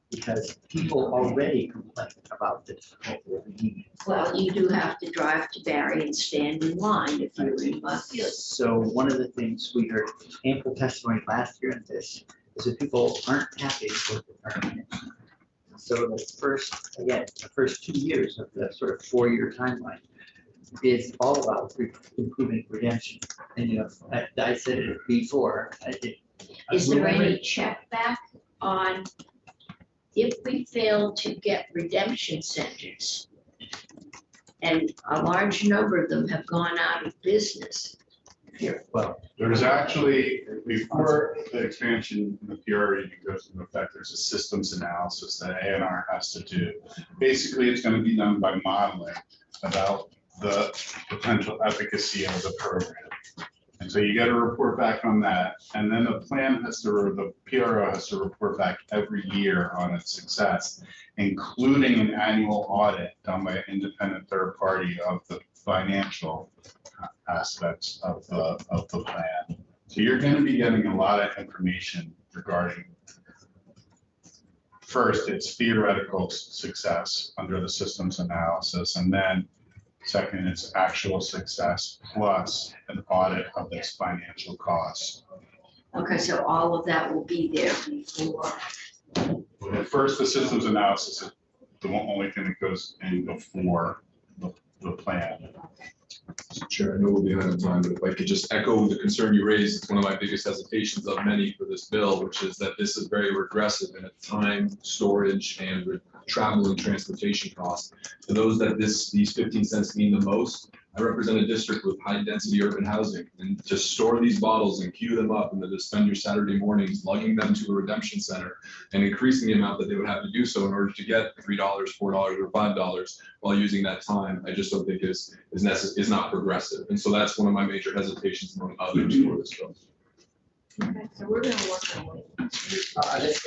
Because people already complain about the difficulty of redeeming. Well, you do have to drive to Barry and stand in line if you're in Montpelier. So one of the things we heard ample testimony last year in this is that people aren't happy with the current redemption. So the first 2 years of the sort of 4-year timeline is all about improving redemption. And I said it before. Is there any check back on if we fail to get redemption centers? And a large number of them have gone out of business. Here, well, There's actually, before the expansion in the PRE goes into effect, there's a systems analysis that ANR has to do. Basically, it's going to be done by modeling about the potential efficacy of the program. And so you get a report back on that, and then the PRO has to report back every year on its success, including an annual audit done by an independent third party of the financial aspects of the plan. So you're going to be getting a lot of information regarding, first, its theoretical success under the systems analysis, and then second, its actual success plus an audit of its financial costs. Okay, so all of that will be there before. First, the systems analysis is the only thing that goes in before the plan. Chair, I know we'll be out of time, but if I could just echo the concern you raised, it's one of my biggest hesitations of many for this bill, which is that this is very regressive in its time, storage, and travel and transportation costs. For those that these 15 cents mean the most, I represent a district with high density urban housing, and to store these bottles and queue them up and then to spend your Saturday mornings lugging them to a redemption center and increasing the amount that they would have to do so in order to get $3, $4, or $5 while using that time, I just don't think is not progressive. And so that's one of my major hesitations among others for this bill. Okay, so we're gonna work on it.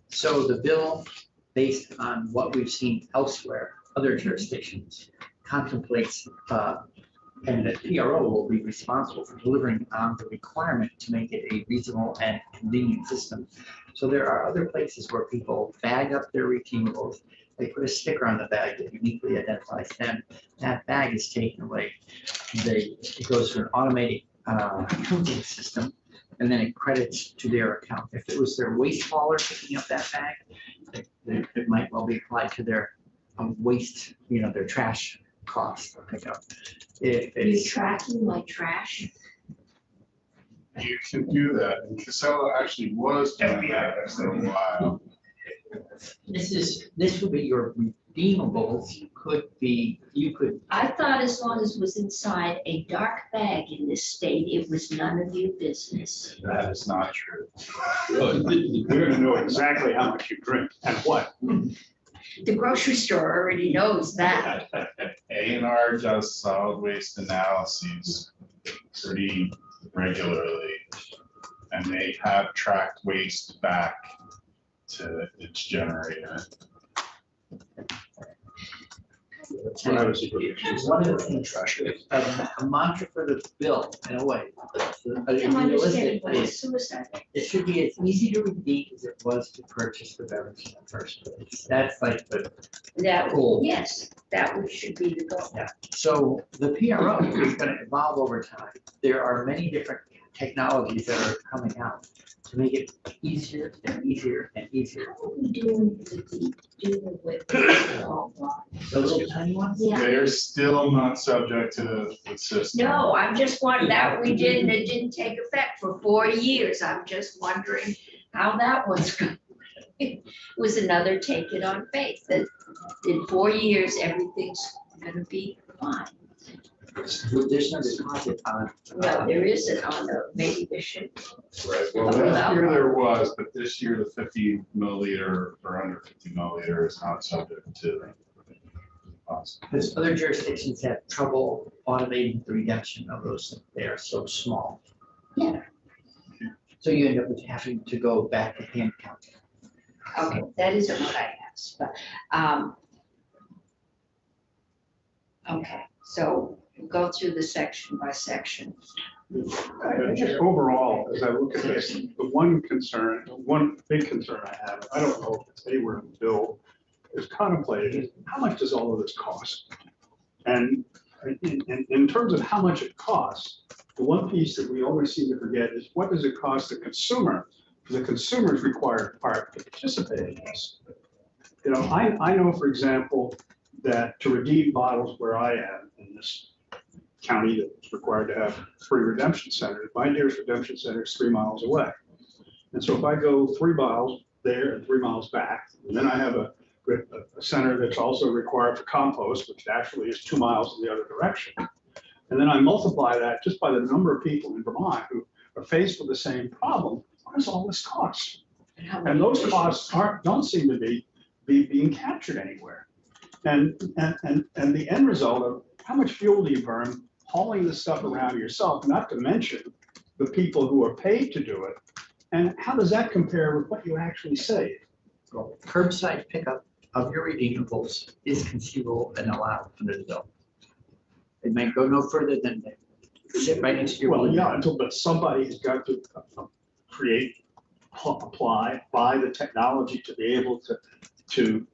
So the bill, based on what we've seen elsewhere, other jurisdictions, contemplates, and the PRO will be responsible for delivering on the requirement to make it a reasonable and convenient system. So there are other places where people bag up their redeemables, they put a sticker on the bag that uniquely identifies them. That bag is taken away. It goes through an automated accounting system, and then it credits to their account. If it was their waste hauler picking up that bag, it might well be applied to their waste, their trash cost or pickup. If You're it's tracking my trash? You can do that, and Casella actually was doing that for a while. this would be your redeemables. You could. I thought as long as it was inside a dark bag in this state, it was none of your business. That is not true. We're gonna know exactly how much you drink and what. The grocery store already knows that. A&R does solid waste analyses pretty regularly, and they have tracked waste back to its generator. That's what I was. One of the things, a mantra for the bill, in a way. I'm understanding what is suicide. It should be as easy to redeem as it was to purchase the beverage in the first place. That's like the goal. Yes, should be the goal. So the PRO is going to evolve over time. There are many different technologies that are coming out to make it easier and easier and easier. What are we doing with the all block? The little tiny ones? Yeah. They're still not subject to the system. No, I'm just wondering, that we didn't, it didn't take effect for 4 years. I'm just wondering how that one's going. It was another take it on faith that in 4 years, everything's gonna be fine. There's no deposit on. No, there isn't on the, maybe there should. Right, well, last year there was, but this year the 50 milliliter or under 50 milliliter is not subject to the deposit. Because other jurisdictions have trouble automating the redemption of those, they are so small. Yeah. So you end up with having to go back to hand count. Okay, that isn't what I asked, but, okay, so we'll go through the section by section. Just overall, as I look at this, the one big concern I have, I don't know if it's anywhere in the bill, is contemplated, is how much does all of this cost? And in terms of how much it costs, the one piece that we always seem to forget is what does it cost the consumer? The consumer's required part to participate in this. You know, I know, for example, that to redeem bottles where I am in this county that's required to have 3 redemption centers, my nearest redemption center is 3 miles away. And so if I go 3 miles there and 3 miles back, and then I have a center that's also required for compost, which actually is 2 miles in the other direction. And then I multiply that just by the number of people in Vermont who are faced with the same problem. What does all this cost? And those costs don't seem to be being captured anywhere. And the end result of how much fuel do you burn hauling this stuff around yourself, not to mention the people who are paid to do it. And how does that compare with what you actually save? Well, curbside pickup of your redeemables is conceivable and allowed under the bill. It might go no further than sit right next to your. Well, yeah, but somebody has got to create, apply, buy the technology to be able to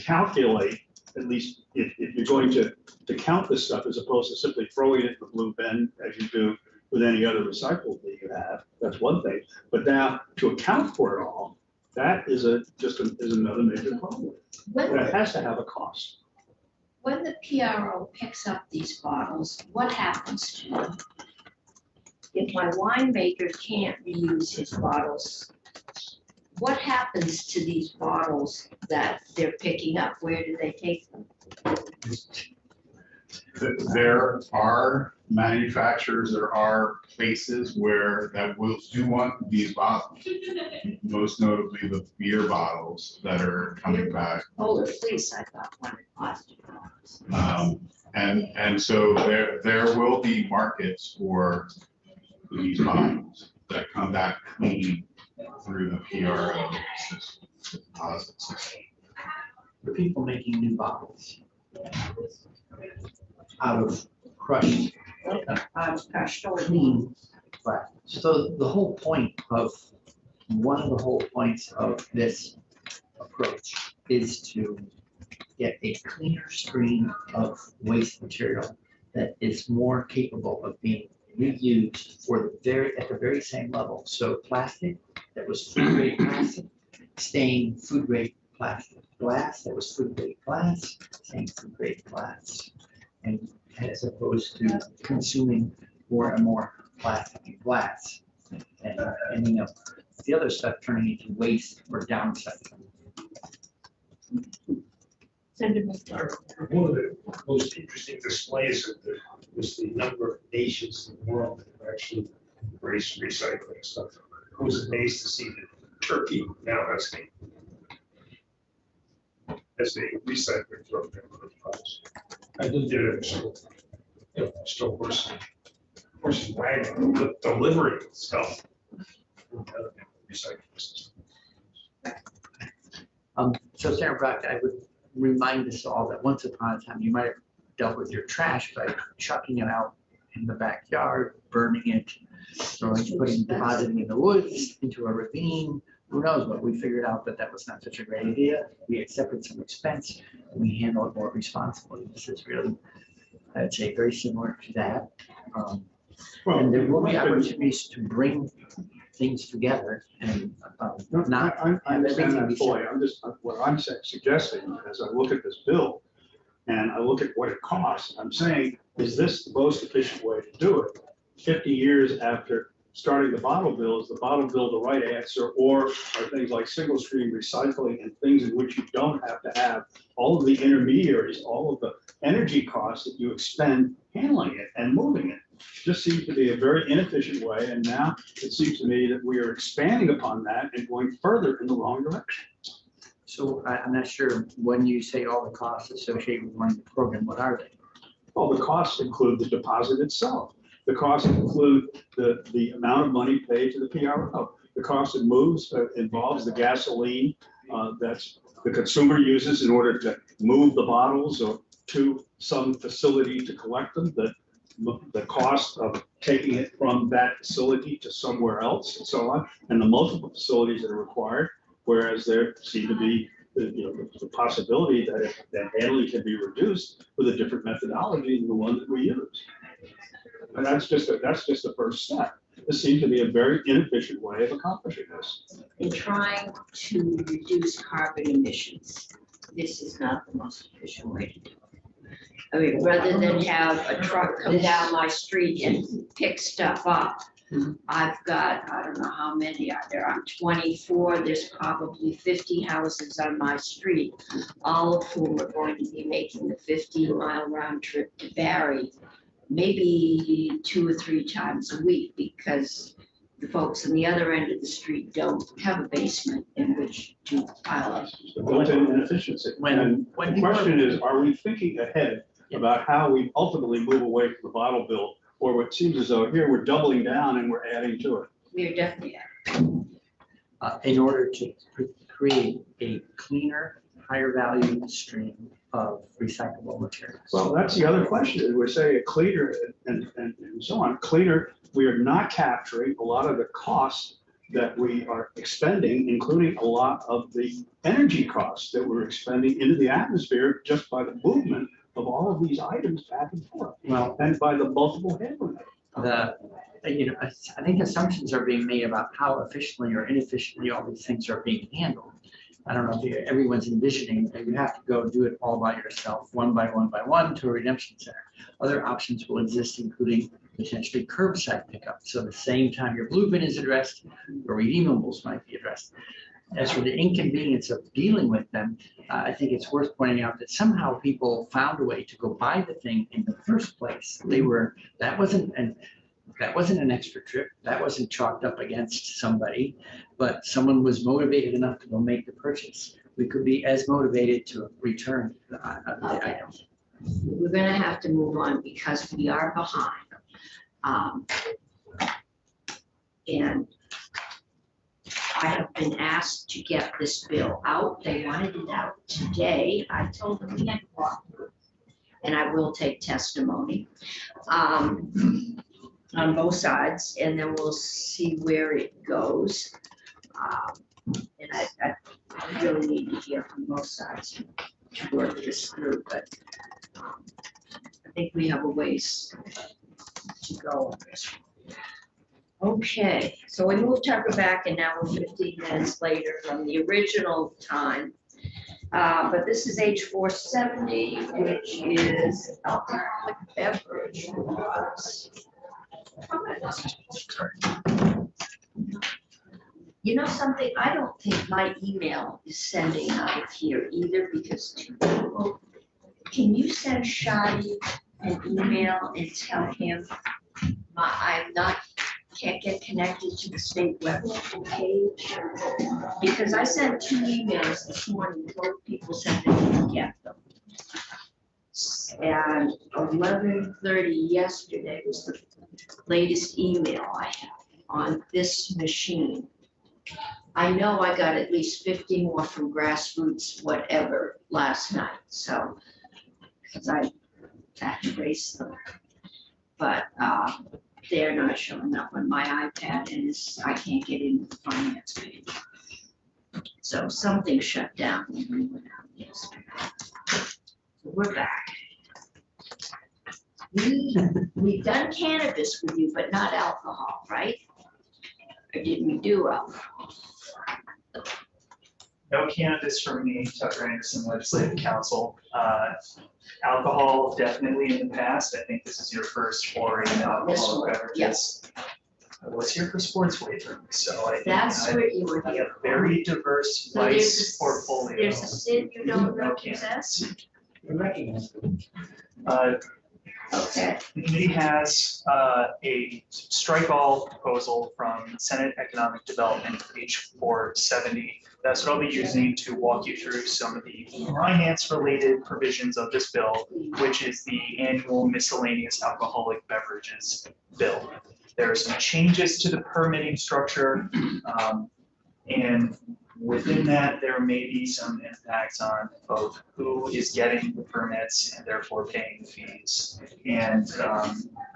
calculate, at least if you're going to count this stuff as opposed to simply throwing it in the blue bin as you do with any other recyclable that you have. That's one thing. But now to account for it all, that is another major problem. That has to have a cost. When the PRO picks up these bottles, what happens to them? If my winemaker can't reuse his bottles, what happens to these bottles that they're picking up? Where do they take them? There are manufacturers, there are places where do want these bottles. Most notably the beer bottles that are coming back. Oh, the fleece, I thought, wanted plastic bottles. And so there will be markets for these bottles that come back clean through the PRO system, deposit system. For people making new bottles out of crushed Crushed or clean plastic. So one of the whole points of this approach is to get a cleaner stream of waste material that is more capable of being reused at the very same level. So plastic that was food grade plastic, staying food grade plastic. Glass that was food grade glass, staying food grade glass. And as opposed to consuming more and more plastic and glass and ending up the other stuff turning into waste or downside. One of the most interesting displays of was the number of nations in the world that have actually embraced recycling stuff. I was amazed to see that Turkey now has a recycling program for products. I did it, so, still horse and wagon, but delivering stuff. Recycling system. So Sarah Brock, I would remind us all that once upon a time, you might have dealt with your trash by chucking it out in the backyard, burning it, depositing it in the woods, into a ravine. Who knows, but we figured out that was not such a great idea. We accepted some expense, and we handle it more responsibly. This is really, I'd say, very similar to that. And there will be opportunities to bring things together and not I have understand everything be that fully. separate. I'm just, what I'm suggesting, as I look at this bill and I look at what it costs, I'm saying, is this the most efficient way to do it? 50 years after starting the bottle bill, is the bottle bill the right answer? Or are things like single stream recycling and things in which you don't have to have all of the intermediaries, all of the energy costs that you expend handling it and moving it? Just seems to be a very inefficient way, and now it seems to me that we are expanding upon that and going further in the wrong direction. So I'm not sure, when you say all the costs associated with running the program, what are they? Well, the costs include the deposit itself. The costs include the amount of money paid to the PRO. The cost involves the gasoline that's the consumer uses in order to move the bottles or to some facility to collect them, the cost of taking it from that facility to somewhere else and so on, and the multiple facilities that are required, whereas there seem to be the possibility that handling can be reduced with a different methodology than the one that we use. And that's just the first step. This seems to be a very inefficient way of accomplishing this. In trying to reduce carbon emissions, this is not the most efficient way to do it. I mean, rather than have a truck come down my street and pick stuff up, I've got, I don't know how many are there, I'm 24, there's probably 50 houses on my street, all of whom are going to be making the 50-mile round trip to Barry, maybe 2 or 3 times a week, because the folks on the other end of the street don't have a basement in which to pile up. The built-in inefficiency. And the question is, are we thinking ahead about how we ultimately move away from the bottle bill, or what seems as though here we're doubling down and we're adding to it? We're definitely, In order to create a cleaner, higher value stream of recyclable materials. Well, that's the other question. We're saying a cleaner and so on. Cleaner, we are not capturing a lot of the costs that we are expending, including a lot of the energy costs that we're expending into the atmosphere just by the movement of all of these items back and forth, Well, and by the multiple handling. I think assumptions are being made about how efficiently or inefficiently all these things are being handled. I don't know if everyone's envisioning that you have to go do it all by yourself, one by one to a redemption center. Other options will exist, including potentially curbside pickup. So the same time your blue bin is addressed, your redeemables might be addressed. As for the inconvenience of dealing with them, I think it's worth pointing out that somehow people found a way to go buy the thing in the first place. That wasn't an extra trip. That wasn't chalked up against somebody, but someone was motivated enough to go make the purchase. We could be as motivated to return the item. we're gonna have to move on because we are behind. And I have been asked to get this bill out. They wanted it out today. I told them we had to walk through. And I will take testimony on both sides, and then we'll see where it goes. And I really need to hear from both sides to work this through, but I think we have a ways to go on this. Okay, so we moved Tucker back, and now we're 15 minutes later from the original time. But this is H470, which is alcoholic beverage laws. You know something, I don't think my email is sending out here either, because two people, can you send Shadi an email and tell him can't get connected to the state website page? Because I sent 2 emails this morning, both people said they didn't get them. And 11:30 yesterday was the latest email I have on this machine. I know I got at least 50 more from Grassroots whatever last night, so, because I had to erase them. But they're not showing up on my iPad, and I can't get into the finance page. So something shut down when we went out yesterday. So we're back. we've done cannabis with you, but not alcohol, right? Or did we do alcohol? No cannabis from me, Tucker Anderson, Legislative Council. Alcohol, definitely in the past. I think this is your first foray in alcoholic beverages. Yes. I was here for sports wagering, so I think That's I what you were have here a for. very diverse So there's vice portfolio. There's a sin you don't No possess? cannabis. We recognize it. Okay, The committee has a strike all proposal from Senate Economic Development, page 470. That's what I'll be using to walk you through some of the finance-related provisions of this bill, which is the annual miscellaneous alcoholic beverages bill. There are some changes to the permitting structure, and within that, there may be some impacts on both who is getting the permits and therefore paying the fees, and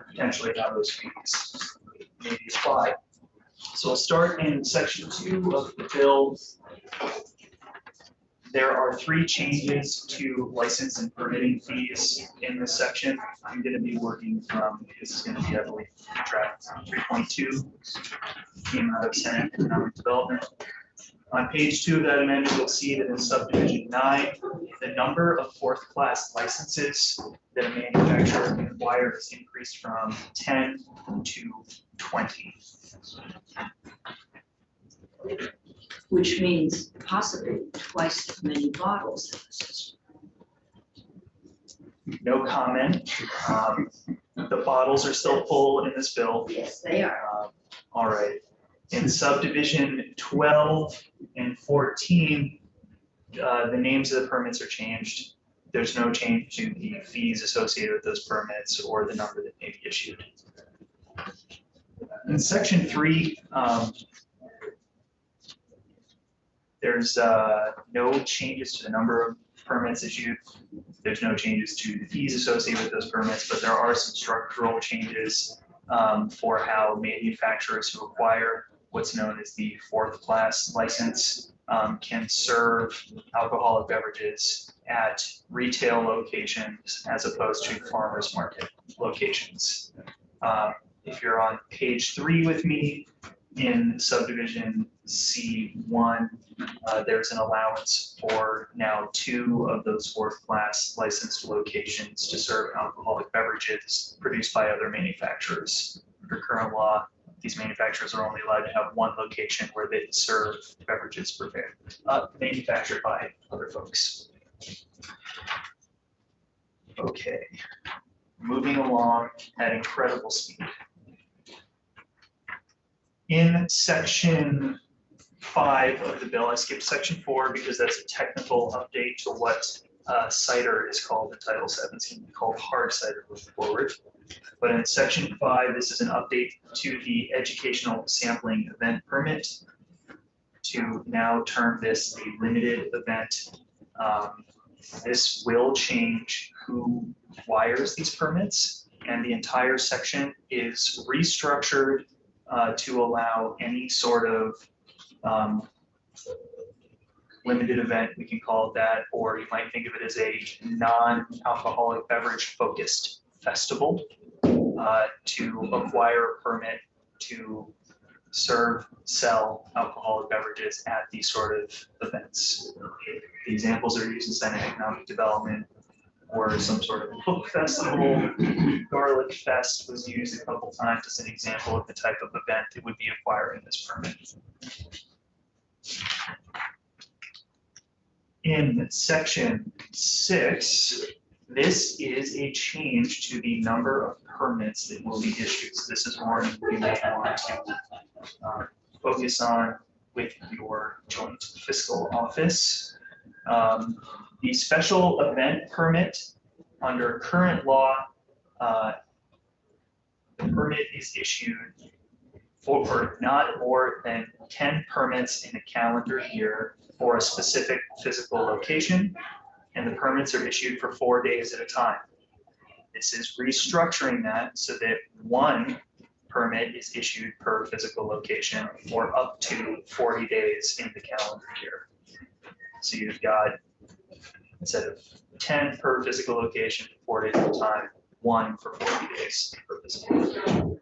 potentially how those fees may be applied. So I'll start in section 2 of the bill. There are 3 changes to license and permitting fees in this section. I'm going to be working from, this is going to be, I believe, draft 3.2, came out of Senate Economic Development. On page 2 of that amendment, you'll see that in subdivision 9, the number of 4th-class licenses that a manufacturer can acquire is increased from 10 to 20. which means possibly twice as many bottles in the system. No comment. The bottles are still full in this bill. Yes, they are. All right. In subdivision 12 and 14, the names of the permits are changed. There's no change to the fees associated with those permits or the number that may be issued. In section 3, there's no changes to the number of permits issued. There's no changes to the fees associated with those permits, but there are some structural changes for how manufacturers who acquire what's known as the 4th-class license can serve alcoholic beverages at retail locations as opposed to farmers market locations. If you're on page 3 with me, in subdivision C1, there's an allowance for now 2 of those 4th-class licensed locations to serve alcoholic beverages produced by other manufacturers. Under current law, these manufacturers are only allowed to have 1 location where they serve beverages prepared, manufactured by other folks. Okay, moving along at incredible speed. In section 5 of the bill, I skipped section 4 because that's a technical update to what cider is called in Title VII. It's going to be called hard cider moving forward. But in section 5, this is an update to the educational sampling event permit to now term this a limited event. This will change who acquires these permits, and the entire section is restructured to allow any sort of limited event, we can call it that, or you might think of it as a non-alcoholic beverage focused festival to acquire a permit to serve, sell alcoholic beverages at these sort of events. The examples are used in Senate Economic Development, or some sort of book festival. Garlic Fest was used a couple times as an example of the type of event that would be acquiring this permit. In section 6, this is a change to the number of permits that will be issued. So this is one we may want to focus on with your joint fiscal office. The special event permit, under current law, the permit is issued for not more than 10 permits in a calendar year for a specific physical location, and the permits are issued for 4 days at a time. This is restructuring that so that 1 permit is issued per physical location for up to 40 days in the calendar year. So you've got, instead of 10 per physical location, 4 days at a time, one for 40 days for physical.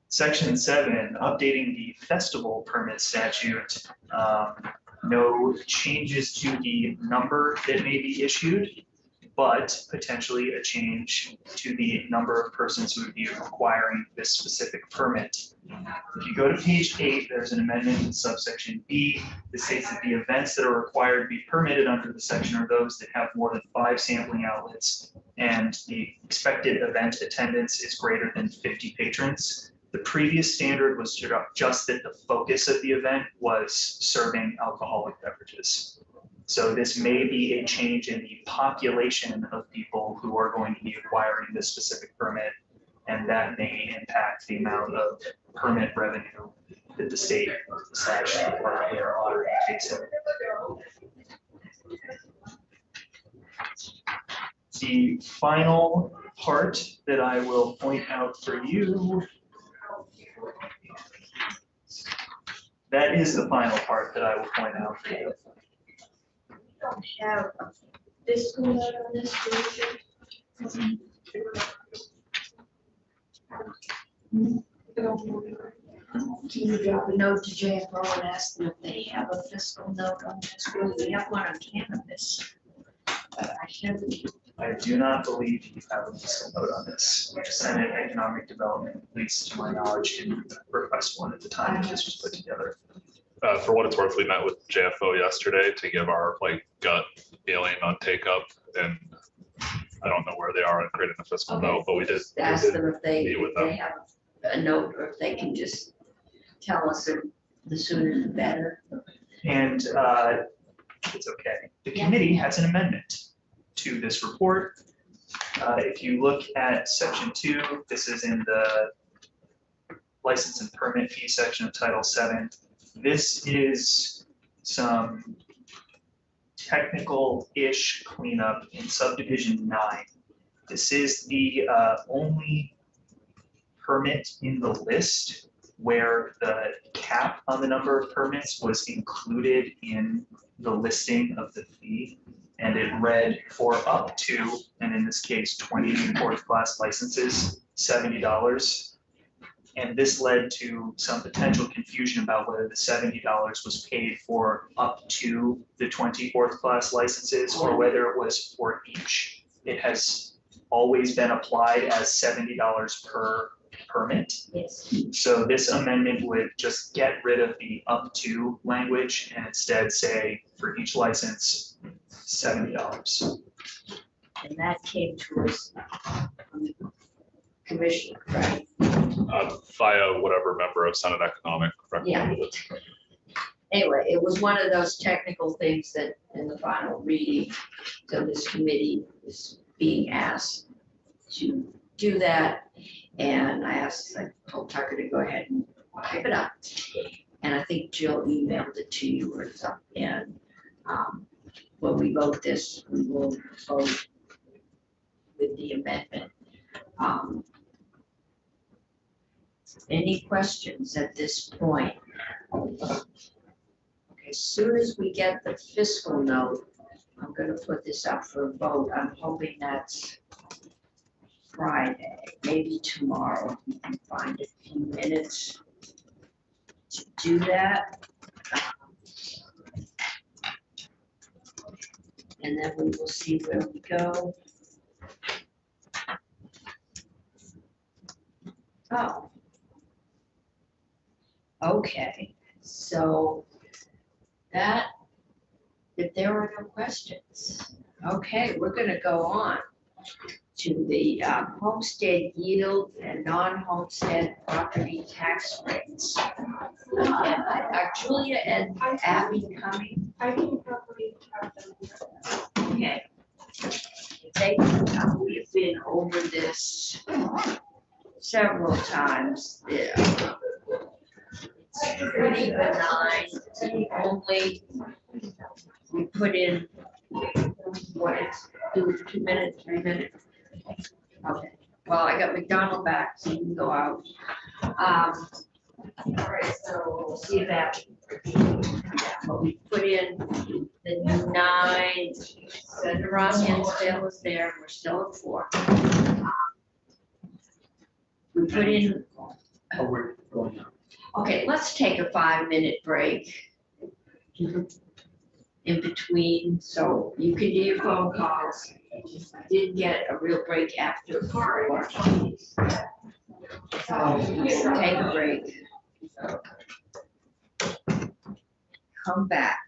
Section 7, updating the festival permit statute. No changes to the number that may be issued, but potentially a change to the number of persons who would be requiring this specific permit. If you go to page 8, there's an amendment in subsection B that states that the events that are required to be permitted under the section are those that have more than 5 sampling outlets and the expected event attendance is greater than 50 patrons. The previous standard was just that the focus of the event was serving alcoholic beverages. So this may be a change in the population of people who are going to be acquiring this specific permit, and that may impact the amount of permit revenue that the state / or their auditor takes in. The final part that I will point out for you, that is the final part that I will point out for you. Don't have a fiscal note on this, do you? Can you drop a note to JFO and ask them if they have a fiscal note on this? We have one on cannabis. But I haven't. I do not believe you have a fiscal note on this. Senate Economic Development, at least to my knowledge, didn't request one at the time that this was put together. For what it's worth, we met with JFO yesterday to give our gut feeling on take up, and I don't know where they are in creating a fiscal note, but we did. Ask them if they meet with them. have a note or if they can just tell us the sooner the better. And it's okay. The committee has an amendment to this report. If you look at section 2, this is in the license and permit fee section of Title 7. This is some technical-ish cleanup in subdivision 9. This is the only permit in the list where the cap on the number of permits was included in the listing of the fee. And it read for up to, and in this case, 20 fourth class licenses, $70. And this led to some potential confusion about whether the $70 was paid for up to the 20 fourth class licenses or whether it was for each. It has always been applied as $70 per permit. Yes. So this amendment would just get rid of the up to language and instead say for each license, $70. And that came to us from the commissioner, right? Via whatever member of Senate Economic recommended it. Anyway, it was one of those technical things that in the final reading, so this committee is being asked to do that. And I told Tucker to go ahead and type it up. And I think Jill emailed it to you or something. And when we vote this, we will vote with the amendment. Any questions at this point? Okay, as soon as we get the fiscal note, I'm gonna put this up for a vote. I'm hoping that's Friday, maybe tomorrow. We can find a few minutes to do that. And then we will see where we go. Oh. Okay, so that, if there are no questions, okay, we're gonna go on to the homestead yield and non-homestead property tax rates. Are Julia and Abby coming? I can probably have them. Okay. We've been over this several times. Yeah. It's pretty benign. Only we put in what it's 2 minutes, 3 minutes. Okay. Well, I got McDonald back, so you can go out. All right, so we'll see if that. but we put in the 9, the Ross Hinsdale is there, and we're still at 4. We put in, Oh, we're going on. okay, let's take a 5-minute break in between, so you can do your phone calls. Didn't get a real break after 4. So take a break. Come back.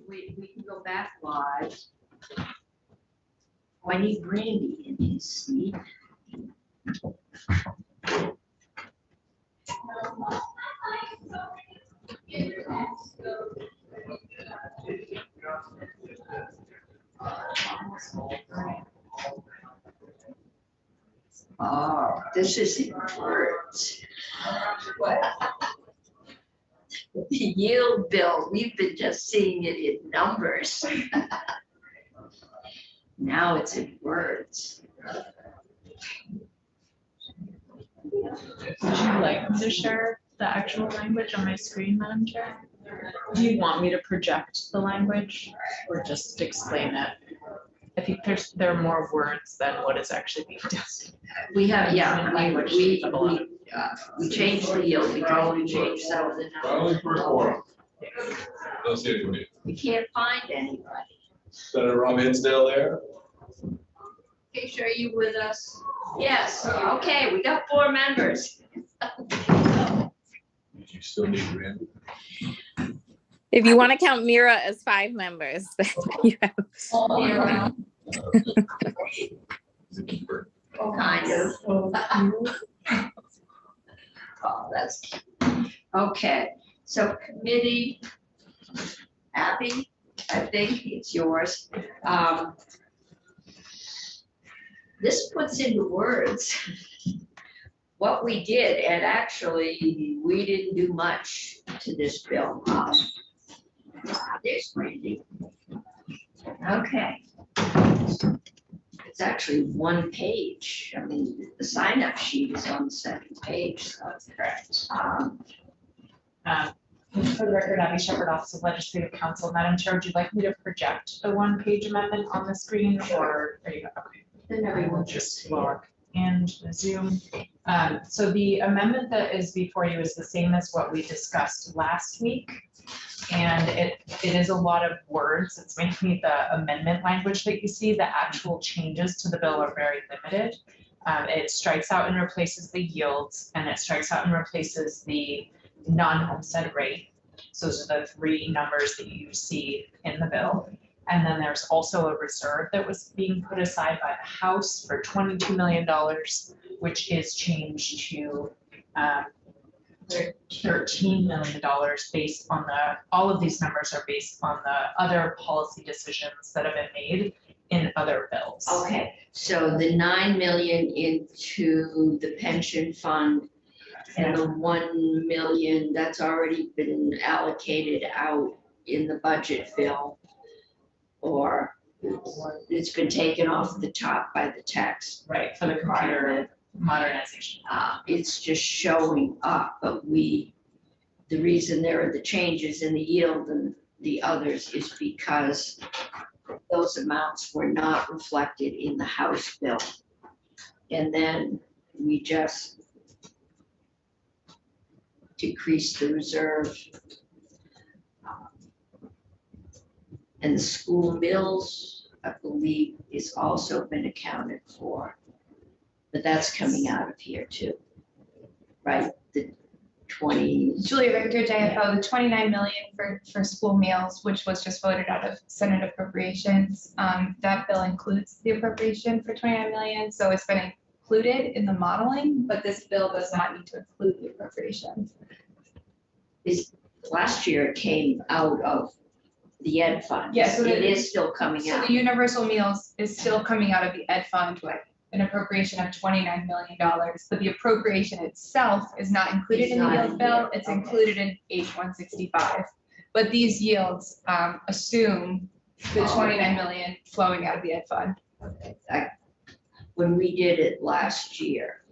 we can go back live. Oh, I need Brandy in his seat. Oh, this is in words. The yield bill, we've been just seeing it in numbers. Now it's in words. Would you like me to share the actual language on my screen, Madam Chair? Do you want me to project the language or just explain it? I think there are more words than what is actually being done. We have, yeah, Language we is a lot. changed the yield, we probably changed some of the numbers. Don't see anybody. We can't find anybody. Senator Rob Hinsdale there? Keisha, are you with us? Yes, okay, we got 4 members. You still need Randy? If you want to count Mira as 5 members, then you have. He's a keeper. Kind of. Oh, that's cute. Okay, so committee, Abby, I think it's yours. This puts into words what we did, and actually, we didn't do much to this bill. There's Brandy. Okay. It's actually 1 page. I mean, the sign-up sheet is on the 2nd page, so that's correct. For the record, Abby Shepherd, Office of Legislative Counsel. Madam Chair, would you like me to project the 1-page amendment on the screen, or are you, okay? Then everyone Just log and Zoom. So the amendment that is before you is the same as what we discussed last week. And it is a lot of words. It's mainly the amendment language that you see. The actual changes to the bill are very limited. It strikes out and replaces the yields, and it strikes out and replaces the non-homestead rate. So those are the 3 numbers that you see in the bill. And then there's also a reserve that was being put aside by the House for $22 million, which is changed to $13 million based on all of these numbers are based on the other policy decisions that have been made in other bills. Okay, so the 9 million into the pension fund and the 1 million that's already been allocated out in the budget bill, or it's been taken off the top by the tax. Right, for the computer modernization. It's just showing up, but the reason there are the changes in the yield and the others is because those amounts were not reflected in the House bill. And then we just decreased the reserve. And the school mills, I believe, is also been accounted for. But that's coming out of here too, right? The 20. Julia Victor, JFO, the 29 million for school meals, which was just voted out of Senate appropriations. That bill includes the appropriation for 29 million, so it's been included in the modeling, but this bill does not need to include the appropriation. Last year it came out of the ed fund. Yeah, so it is still coming So out. the universal meals is still coming out of the ed fund with an appropriation of $29 million, but the appropriation itself is not included in the It's not yield in bill, here. it's Okay. included in H165. But these yields assume the 29 million flowing out of the ed fund. When we did it last year,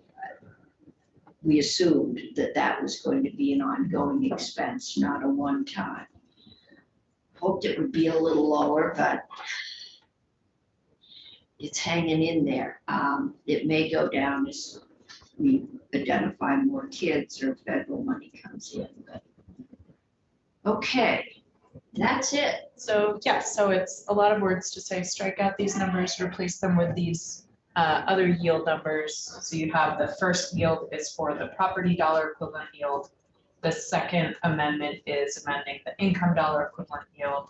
we assumed that that was going to be an ongoing expense, not a one-time. Hoped it would be a little lower, but it's hanging in there. It may go down as we identify more kids or federal money comes in, but. Okay, that's it. So, yeah, so it's a lot of words to say, strike out these numbers, replace them with these other yield numbers. So you have the first yield is for the property dollar equivalent yield. The second amendment is amending the income dollar equivalent yield.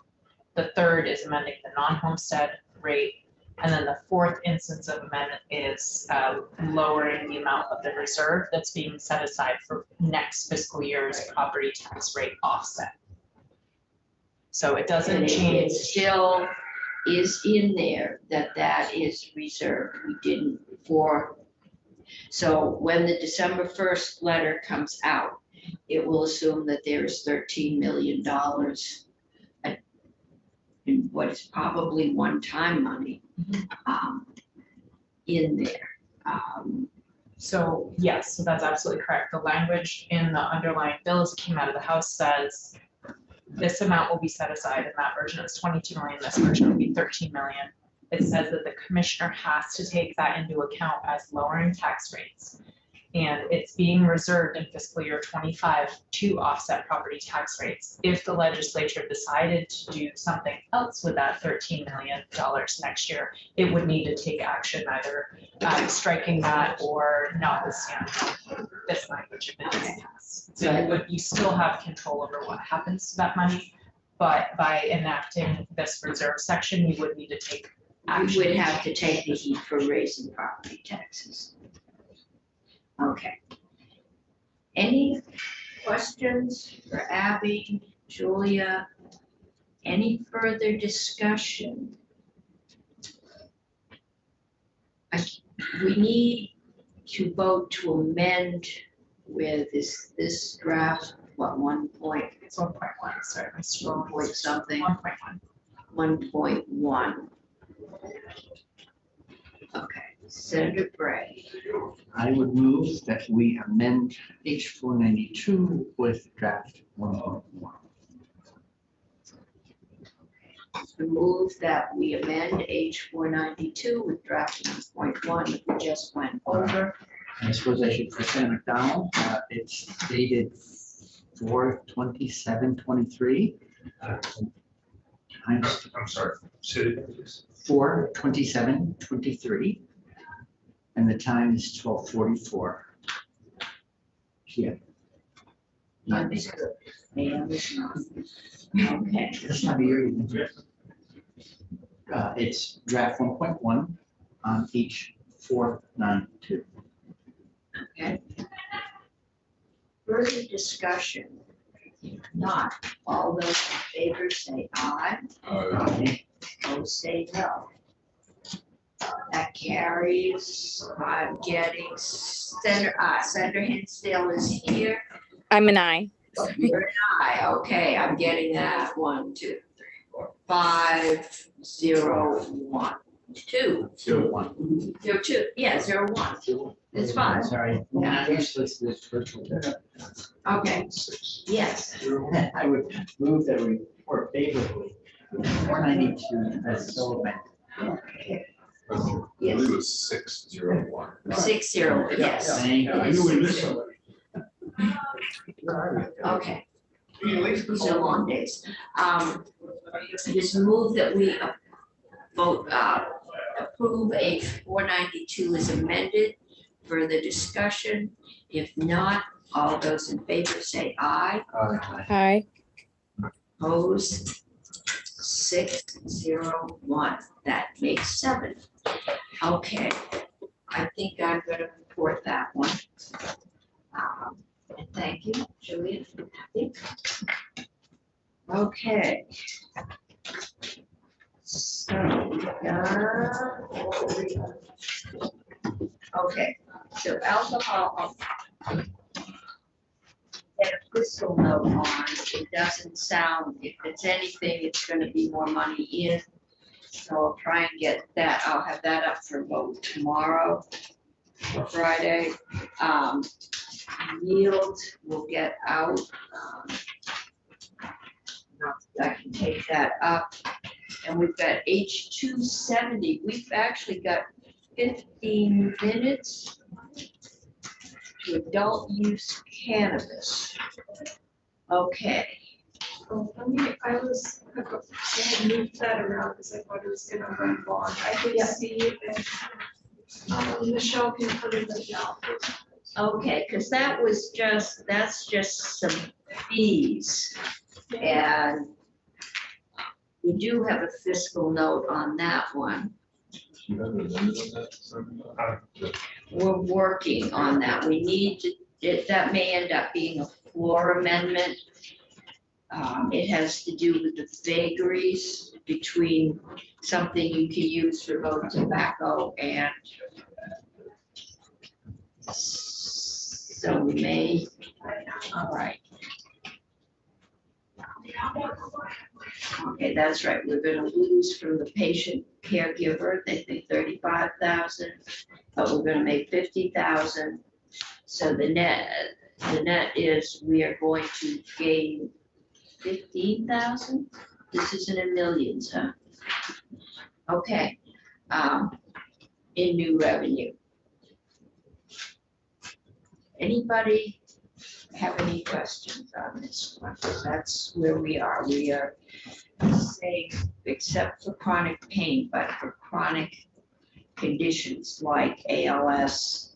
The third is amending the non-homestead rate. And then the fourth instance of amendment is lowering the amount of the reserve that's being set aside for next fiscal year's property tax rate offset. So it doesn't And it change. still is in there that is reserved. We didn't for, so when the December 1st letter comes out, it will assume that there's $13 million in what is probably one-time money in there. So yes, so that's absolutely correct. The language in the underlying bill as it came out of the House says this amount will be set aside. In that version, it's 22 million. This version will be 13 million. It says that the commissioner has to take that into account as lowering tax rates. And it's being reserved in fiscal year 25 to offset property tax rates. If the legislature decided to do something else with that $13 million next year, it would need to take action, either striking that or notwithstanding this language if it is passed. So you still have control over what happens to that money, but by enacting this reserve section, you would need to take action. We would have to take the heat for raising property taxes. Okay. Any questions for Abby, Julia? Any further discussion? We need to vote to amend with this draft, what, 1.1, It's 1.1, sorry, I'm scrolling. point something, 1.1. 1.1. Okay, Senator Bray. I would move that we amend H 492 with draft 1.1. To move that we amend H 492 with draft 1.1 that we just went over. I suppose I should present McDonald. It's dated 4/27/23. I'm sorry, say it again, please. 4/27/23. And the time is 12:44. Yeah. Understood. AM is not. Okay, That's not here. It's draft 1.1 on H 492. okay. Further discussion? If not, all those in favor say aye. Those say no. That carries. I'm getting Senator Hinsdale is here. I'm an I. You're an aye. Okay, I'm getting that. 1, 2, 3, 4, 5, 0, 1, 2. 0/1. 0, 2. Yeah, 0, 1. It's fine. Sorry. Yeah. This virtual. Okay, yes. I would move that we report favorably 492 as so amended. Okay. I believe it was 601. 6, 0, yes. Thank I knew we missed somebody. Okay. These are long days. Just move that we vote, approve H 492 as amended. Further discussion? If not, all those in favor say aye. Hi. Opposed? 6, 0, 1. That makes 7. Okay, I think I'm gonna report that one. And thank you, Julia. Okay. So, okay, so alcohol. Get a fiscal note on, it doesn't sound, if it's anything, it's gonna be more money in. So I'll try and get that, I'll have that up for vote tomorrow, or Friday. Yield will get out. I can take that up. And we've got H 270, we've actually got 15 minutes to adult use cannabis. Okay. Oh, I mean, I had moved that around because I thought it was gonna run long. I could Yeah. see if Michelle can put it in now. Okay, because that's just some fees. And We do have a fiscal note on that one. You have an amendment on that? Sorry. We're working on that. We need to, that may end up being a floor amendment. It has to do with the vagaries between something you can use for both tobacco and so we may, all right. Okay, that's right. We're gonna lose from the patient caregiver, they think 35,000, but we're gonna make 50,000. So the net is we are going to gain 15,000. This isn't in millions, huh? Okay, in new revenue. Anybody have any questions on this one? That's where we are. We are saying, except for chronic pain, but for chronic conditions like ALS,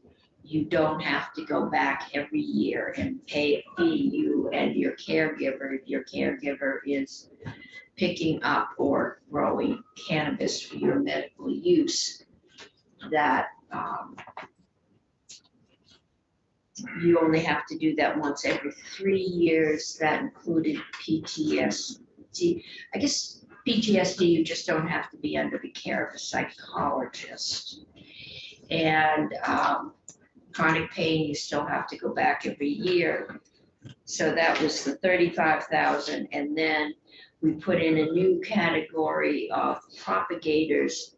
you don't have to go back every year and pay a fee, you and your caregiver, if your caregiver is picking up or growing cannabis for your medical use, that you only have to do that once every 3 years. That included PTSD. I guess PTSD, you just don't have to be under the care of a psychologist. And chronic pain, you still have to go back every year. So that was the 35,000. And then we put in a new category of propagators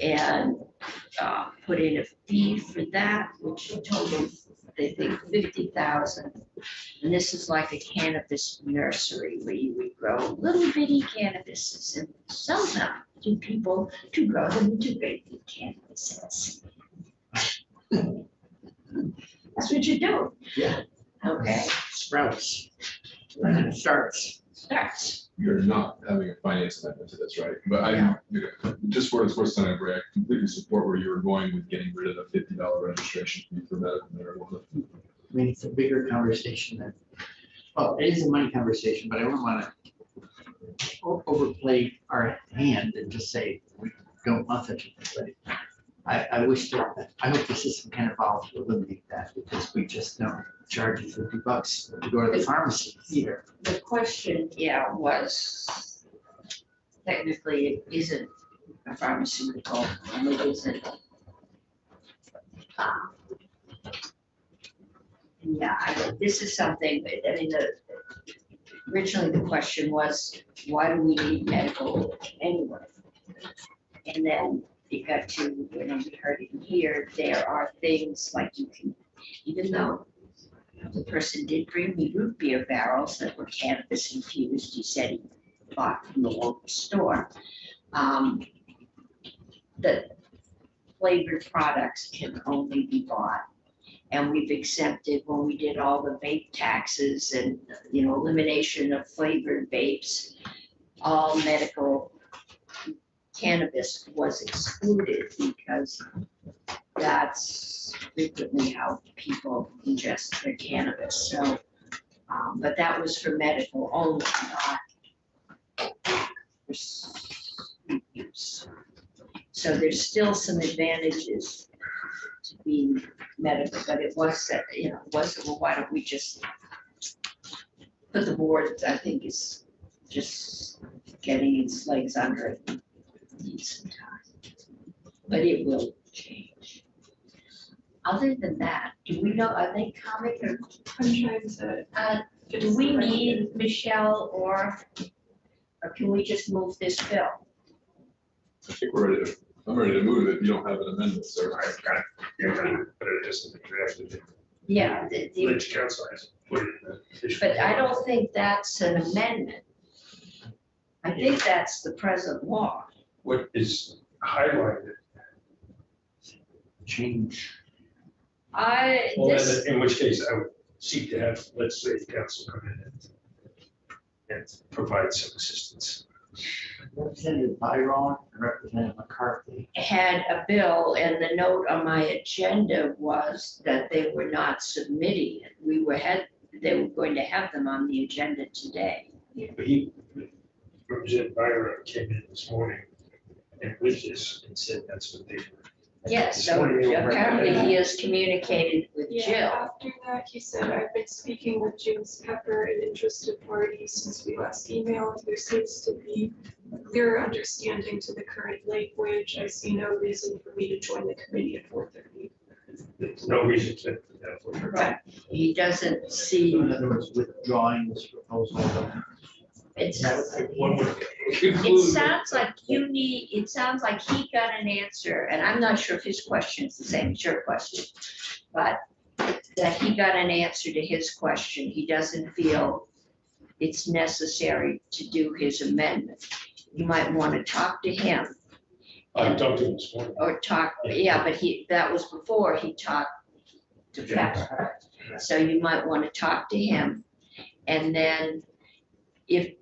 and put in a fee for that, which totaled, they think, 50,000. And this is like a cannabis nursery where you would grow little bitty cannabises and sell them to people to grow them into great big cannabises. That's what you do. Yeah. Okay, Sprouts. Starts. You're not having a finance amendment to this, right? But I, just for its worth, Senator Bray, I completely support where you were going with getting rid of the $50 registration fee for medical marijuana. I mean, it's a bigger conversation than, well, it is a money conversation, but I wouldn't want to overplay our hand and just say, we don't want such a thing. But I wish that, I hope the system can evolve to eliminate that, because we just don't charge you $50 to go to the pharmacy either. the question, was technically it isn't a pharmaceutical, and it isn't. This is something, I mean, originally the question was, why do we need medical anyway? And then it got to, when we heard it here, there are things like you can, even though the person did bring me root beer barrels that were cannabis infused, he said he bought from the local store. The flavored products can only be bought. And we've exempted, when we did all the vape taxes and, elimination of flavored vapes, all medical cannabis was excluded because that's frequently how people ingest their cannabis. So, but that was for medical only, not for use. So there's still some advantages to being medical, but it was that, wasn't, well, why don't we just, but the board, I think, is just getting its legs under it. Needs some time, but it will change. Other than that, do we know, are they coming or? I'm trying to. Do we need Michelle or can we just move this bill? I think I'm ready to move it if you don't have an amendment, sir. But it isn't drafted. Yeah, Village council has put it in the. but I don't think that's an amendment. I think that's the present law. What is highlighted, Change. well, then, in which case I would seek to have legislative council come in and provide some assistance. Representative Byron and Representative McCarthy. Had a bill, and the note on my agenda was that they were not submitting it. They were going to have them on the agenda today. But Representative Byron came in this morning and with this and said that's what they. Yes, This so morning they were apparently recommending- he has communicated with Yeah, Jill. after that, he said, I've been speaking with James Pepper and interested parties since we last emailed. There seems to be clear understanding to the current language. I see no reason for me to join the committee at 4:30. There's no reason to. Right. He doesn't see, In other words, withdrawing this proposal. it's, One would it conclude. sounds like it sounds like he got an answer, and I'm not sure if his question is the same as your question, but that he got an answer to his question. He doesn't feel it's necessary to do his amendment. You might want to talk to him I talked to him this morning. or but that was before he talked to Pepper. So you might want to talk to him. And then if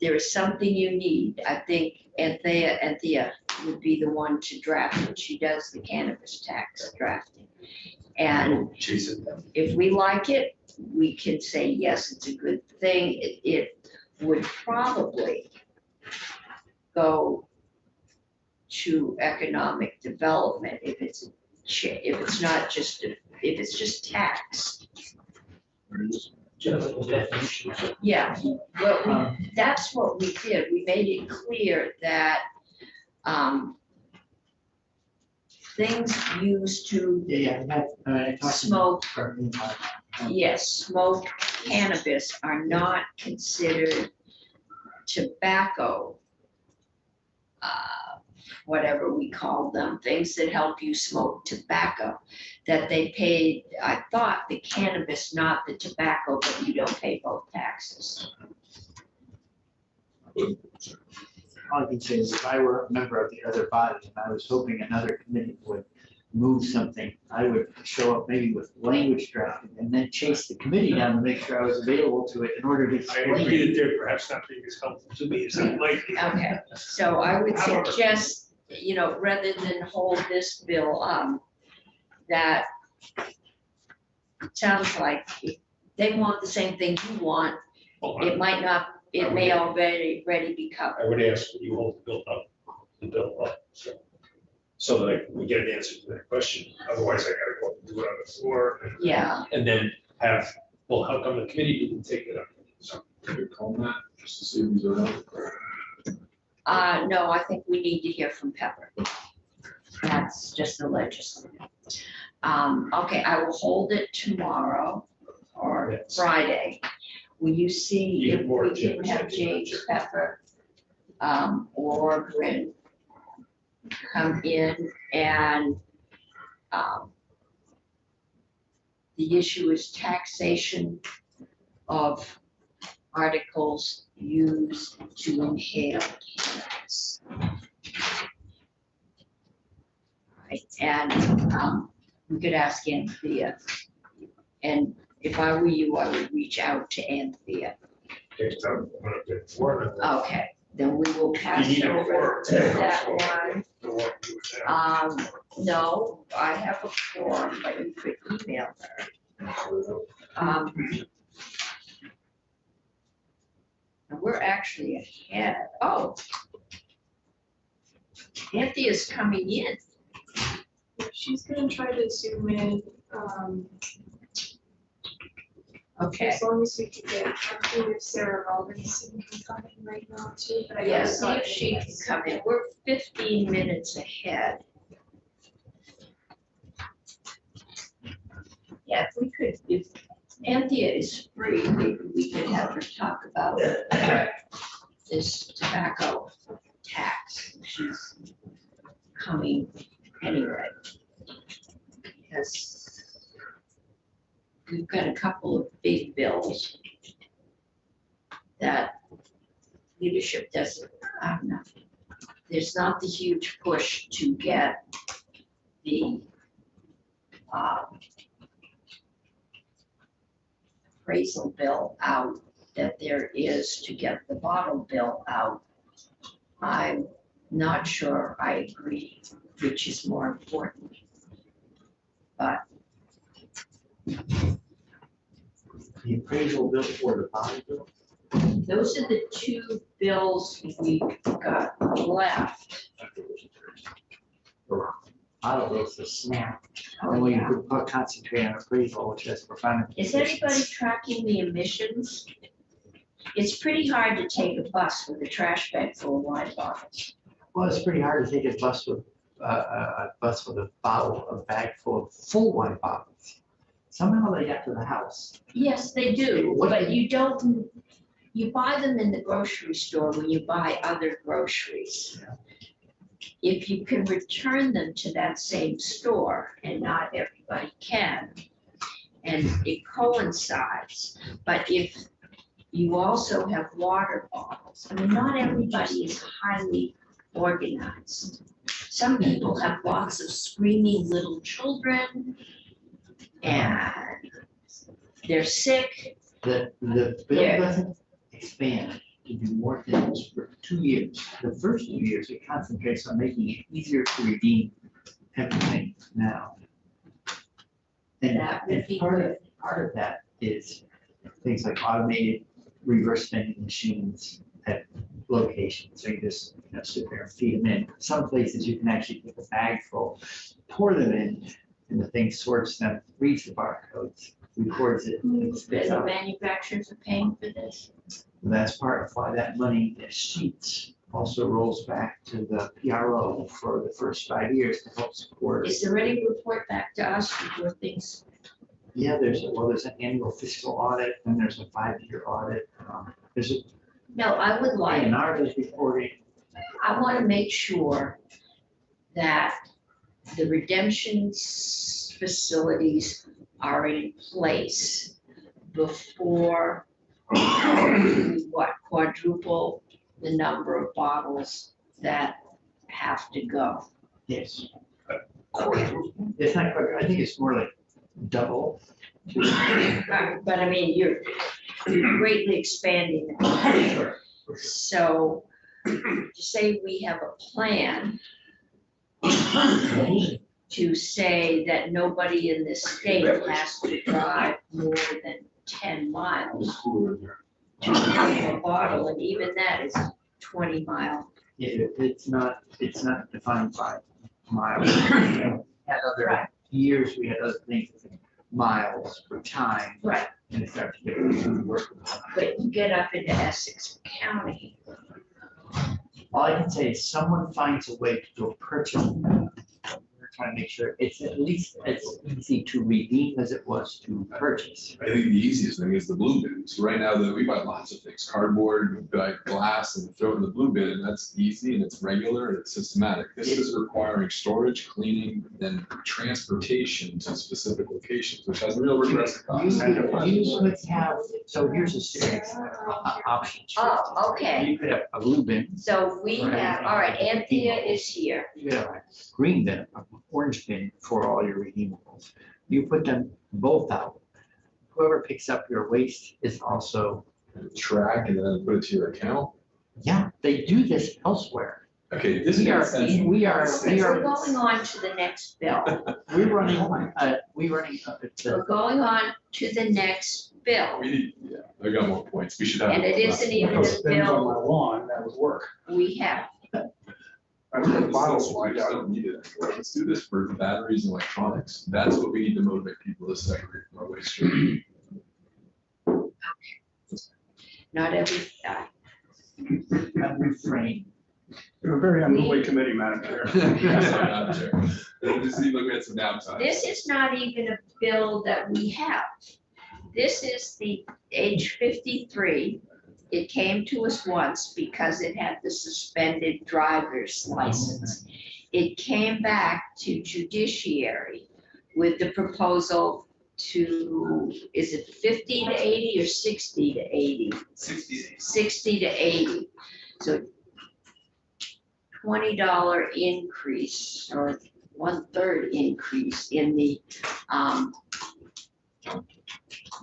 there is something you need, I think Anthea would be the one to draft it. She does the cannabis tax drafting. And if we like it, we can say, yes, it's a good thing. It would probably go to economic development if it's not just, if it's just tax. Just definitions. Yeah, well, that's what we did. We made it clear that things used to Yeah, I talked to smoke, Carmen about that. yes, smoke cannabis are not considered tobacco, whatever we call them, things that help you smoke tobacco, that they paid, I thought the cannabis, not the tobacco, but you don't pay both taxes. All I can say is if I were a member of the other body and I was hoping another committee would move something, I would show up maybe with language drafting and then chase the committee down to make sure I was available to it in order to I explain agree it. that they're perhaps not being as helpful to me as I'd like. Okay, so I would suggest, rather than hold this bill up, that it sounds like if they want the same thing you want, it might not, it may already be covered. I would ask that you hold the bill up, so that we get an answer to that question. Otherwise, I gotta go and do it on the floor. Yeah, And then have, well, how come the committee didn't take it up? So, Can we call that just to see if these are out? no, I think we need to hear from Pepper. That's just the legislature. Okay, I will hold it tomorrow or Yes. Friday. Will you see if Even more we can James. have James Pepper, or Bryn come in and, the issue is taxation of articles used to inhale cannabis. Right, and, we could ask Anthea, and if I were you, I would reach out to Anthea. Okay, then we will pass You need a over quorum. that one. No, I have a form, but you could email her. And we're actually ahead. Oh. Anthea's coming in. She's gonna try to zoom in, Okay, as long as we can get, I'm seeing if Sarah Robinson can come in right now too, but I. yeah, haven't see got if she it can yet. come in. We're 15 minutes ahead. Yeah, if we could, if Anthea is free, maybe we could have her talk about this tobacco tax. She's coming anyway. Because we've got a couple of big bills that leadership doesn't, I don't know. There's not the huge push to get the appraisal bill out that there is to get the bottle bill out. I'm not sure I agree which is more important. But The appraisal bill for the body bill. those are the two bills bills we got left? A lot of those are SNAP. And we could put concentrate on appraisal, which has profound. Is anybody tracking the emissions? It's pretty hard to take a bus with a trash bag full of wine bottles. Well, it's pretty hard to take a bus with a bag full of full wine bottles. Somehow they got to the house. Yes, they do, but you don't, you buy them in the grocery store when you buy other groceries. If you can return them to that same store, and not everybody can, and it coincides, but if you also have water bottles, I mean, not everybody is highly organized. Some people have lots of screaming little children, and they're sick. The bill doesn't expand to do more things for 2 years. The first 2 years, it concentrates on making it easier to redeem everything now. And That would be part of that is things like automated reverse vending machines at locations. So you just, sit there and feed them in. Some places you can actually take a bag full, pour them in, and the thing sorts them, reads the barcodes, records it. and spits The out. manufacturers are paying for this. And that's part of why that money, the sheets, also rolls back to the PRO for the first 5 years to help support. Is there any report back to us before things? Yeah, there's an annual fiscal audit, and there's a 5-year audit. There's a No, I would like, A&R is reporting. I want to make sure that the redemption facilities are in place before we, quadruple the number of bottles that have to go. Yes. Okay. It's not quite, I think it's more like double. But I mean, you're greatly expanding it. Sure. So to say we have a plan to say that nobody in this state has to drive more than 10 miles to fill a bottle, and even that is 20 mile. It's not defined by miles. Had other years, we had other things, miles for time. Right. And it starts to get work. But you get up into Essex County, All I can say is someone finds a way to do a purchase. We're trying to make sure it's at least as easy to redeem as it was to purchase. I think the easiest thing is the blue bin. So right now, we buy lots of things, cardboard, we buy glass, and throw it in the blue bin, and that's easy, and it's regular, and it's systematic. This is requiring storage, cleaning, and transportation to specific locations, which has real regressive costs. You could have, so here's a series of options. Oh, okay. You could have a blue bin, So we have, all right, Anthea is here. you could have a green bin, an orange bin for all your redeemables. You put them both out. Whoever picks up your waste is also, Track and then put it to your account. yeah, they do this elsewhere. Okay, this We are, makes sense. We're going on to the next bill. we're running, We're going on to the next bill. We need, yeah, I got more points. We should have. And it isn't even If a it spins on my bill lawn, that would work. we have. I don't know, bottles We like just that. don't need it. Let's do this for batteries and electronics. That's what we need to motivate people to separate from our waste stream. Not every, I'm refrain. You're a very unruly committee, Madam Chair. This seems like we had some downtime. this is not even a bill that we have. This is the age 53. It came to us once because it had the suspended driver's license. It came back to judiciary with the proposal to, is it 50 to 80 or 60 to 80? 60 to 80. So $20 increase or 1/3 increase in the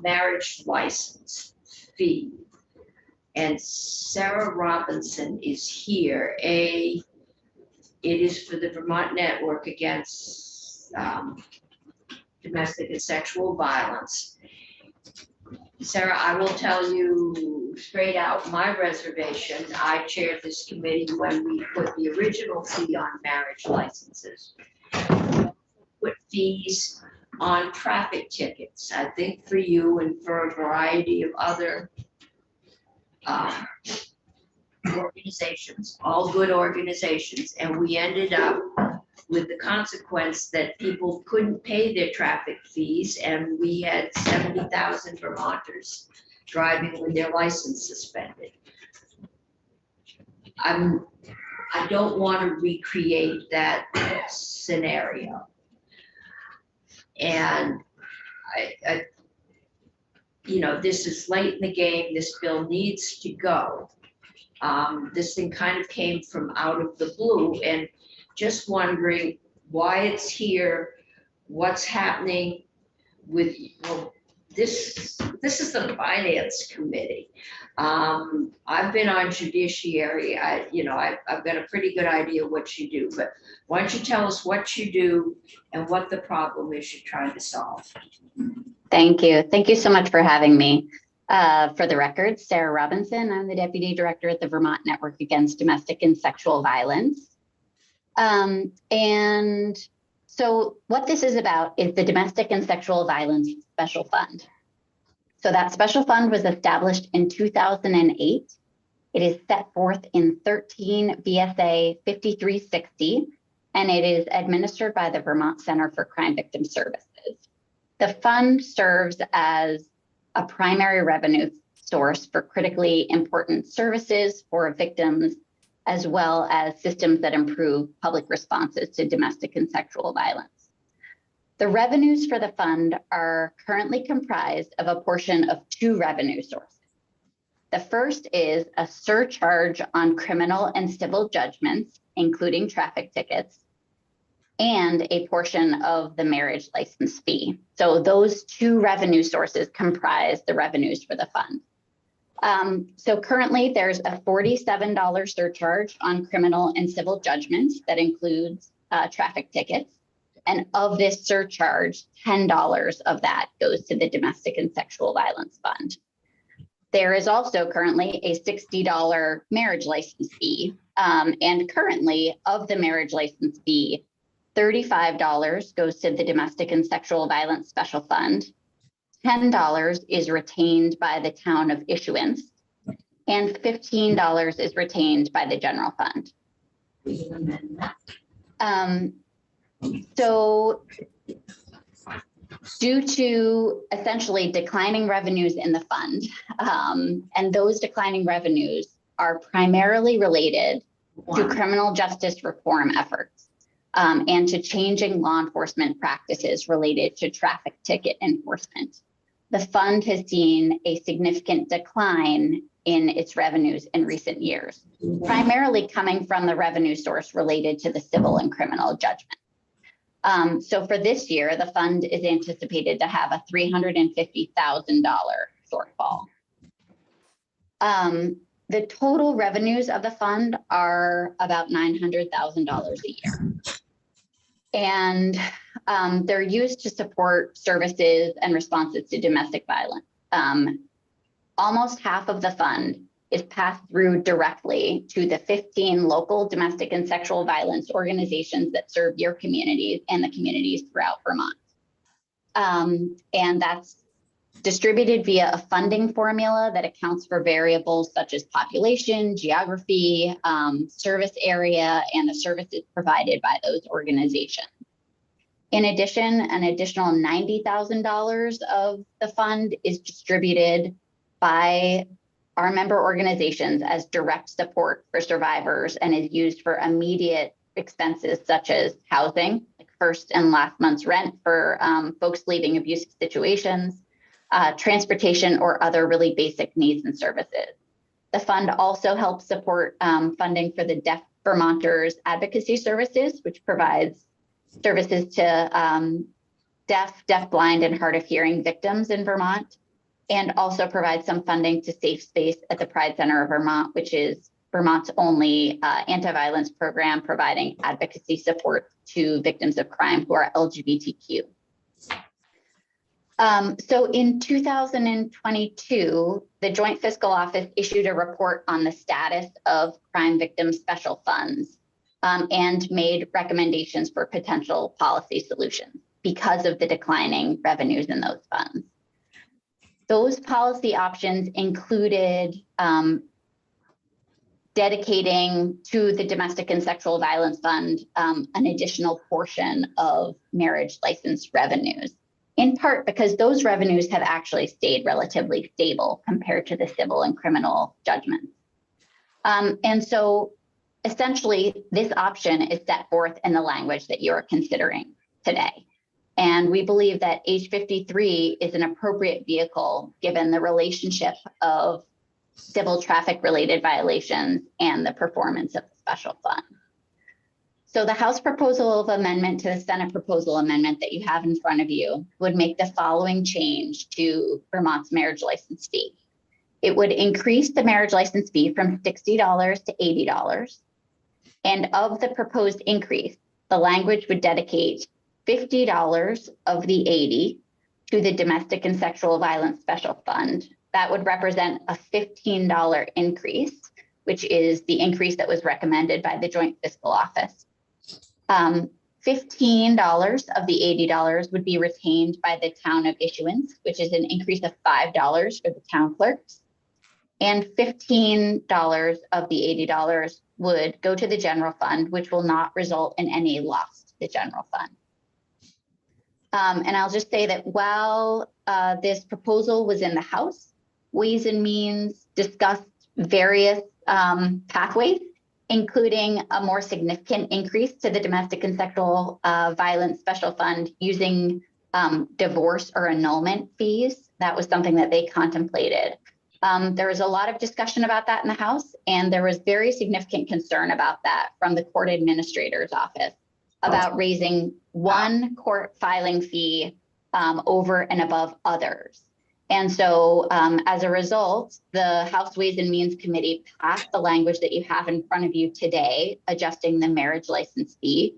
marriage license fee. And Sarah Robinson is here. It is for the Vermont Network Against Domestic and Sexual Violence. Sarah, I will tell you straight out, my reservation, I chaired this committee when we put the original fee on marriage licenses. Put fees on traffic tickets, I think for you and for a variety of other organizations, all good organizations, and we ended up with the consequence that people couldn't pay their traffic fees, and we had 70,000 Vermonters driving with their license suspended. I don't want to recreate that scenario. And I, you know, this is late in the game, this bill needs to go. This thing kind of came from out of the blue, and just wondering why it's here, what's happening with, well, this is the finance committee. I've been on judiciary, I've got a pretty good idea what you do, but why don't you tell us what you do and what the problem is you're trying to solve? Thank you. Thank you so much for having me. For the record, Sarah Robinson, I'm the Deputy Director at the Vermont Network Against Domestic and Sexual Violence. And so what this is about is the Domestic and Sexual Violence Special Fund. So that special fund was established in 2008. It is set forth in 13 VSA 5360, and it is administered by the Vermont Center for Crime Victim Services. The fund serves as a primary revenue source for critically important services for victims, as well as systems that improve public responses to domestic and sexual violence. The revenues for the fund are currently comprised of a portion of two revenue sources. The first is a surcharge on criminal and civil judgments, including traffic tickets, and a portion of the marriage license fee. So those two revenue sources comprise the revenues for the fund. So currently there's a $47 surcharge on criminal and civil judgments that includes traffic tickets. And of this surcharge, $10 of that goes to the Domestic and Sexual Violence Fund. There is also currently a $60 marriage license fee. And currently of the marriage license fee, $35 goes to the Domestic and Sexual Violence Special Fund. $10 is retained by the town of issuance, and $15 is retained by the general fund. So due to essentially declining revenues in the fund, and those declining revenues are primarily related to criminal justice reform efforts and to changing law enforcement practices related to traffic ticket enforcement. The fund has seen a significant decline in its revenues in recent years, primarily coming from the revenue source related to the civil and criminal judgment. So for this year, the fund is anticipated to have a $350,000 shortfall. The total revenues of the fund are about $900,000 a year. And they're used to support services and responses to domestic violence. Almost half of the fund is passed through directly to the 15 local domestic and sexual violence organizations that serve your communities and the communities throughout Vermont. And that's distributed via a funding formula that accounts for variables such as population, geography, service area, and the services provided by those organizations. In addition, an additional $90,000 of the fund is distributed by our member organizations as direct support for survivors and is used for immediate expenses such as housing, like first and last month's rent for folks leaving abusive situations, transportation, or other really basic needs and services. The fund also helps support funding for the Deaf Vermonters Advocacy Services, which provides services to deaf, deafblind, and hard of hearing victims in Vermont, and also provides some funding to Safe Space at the Pride Center of Vermont, which is Vermont's only anti-violence program providing advocacy support to victims of crime who are LGBTQ. So in 2022, the Joint Fiscal Office issued a report on the status of crime victim special funds and made recommendations for potential policy solutions because of the declining revenues in those funds. Those policy options included dedicating to the Domestic and Sexual Violence Fund an additional portion of marriage license revenues, in part because those revenues have actually stayed relatively stable compared to the civil and criminal judgments. And so essentially, this option is set forth in the language that you're considering today. And we believe that H53 is an appropriate vehicle given the relationship of civil traffic related violations and the performance of the special fund. So the House proposal of amendment to the Senate proposal amendment that you have in front of you would make the following change to Vermont's marriage license fee. It would increase the marriage license fee from $60 to $80. And of the proposed increase, the language would dedicate $50 of the $80 to the Domestic and Sexual Violence Special Fund. That would represent a $15 increase, which is the increase that was recommended by the Joint Fiscal Office. $15 of the $80 would be retained by the town of issuance, which is an increase of $5 for the town clerks. And $15 of the $80 would go to the general fund, which will not result in any loss to the general fund. And I'll just say that while this proposal was in the House, Ways and Means discussed various pathways, including a more significant increase to the Domestic and Sexual Violence Special Fund using divorce or annulment fees. That was something that they contemplated. There was a lot of discussion about that in the House, and there was very significant concern about that from the court administrator's office about raising one court filing fee over and above others. And so as a result, the House Ways and Means Committee passed the language that you have in front of you today, adjusting the marriage license fee,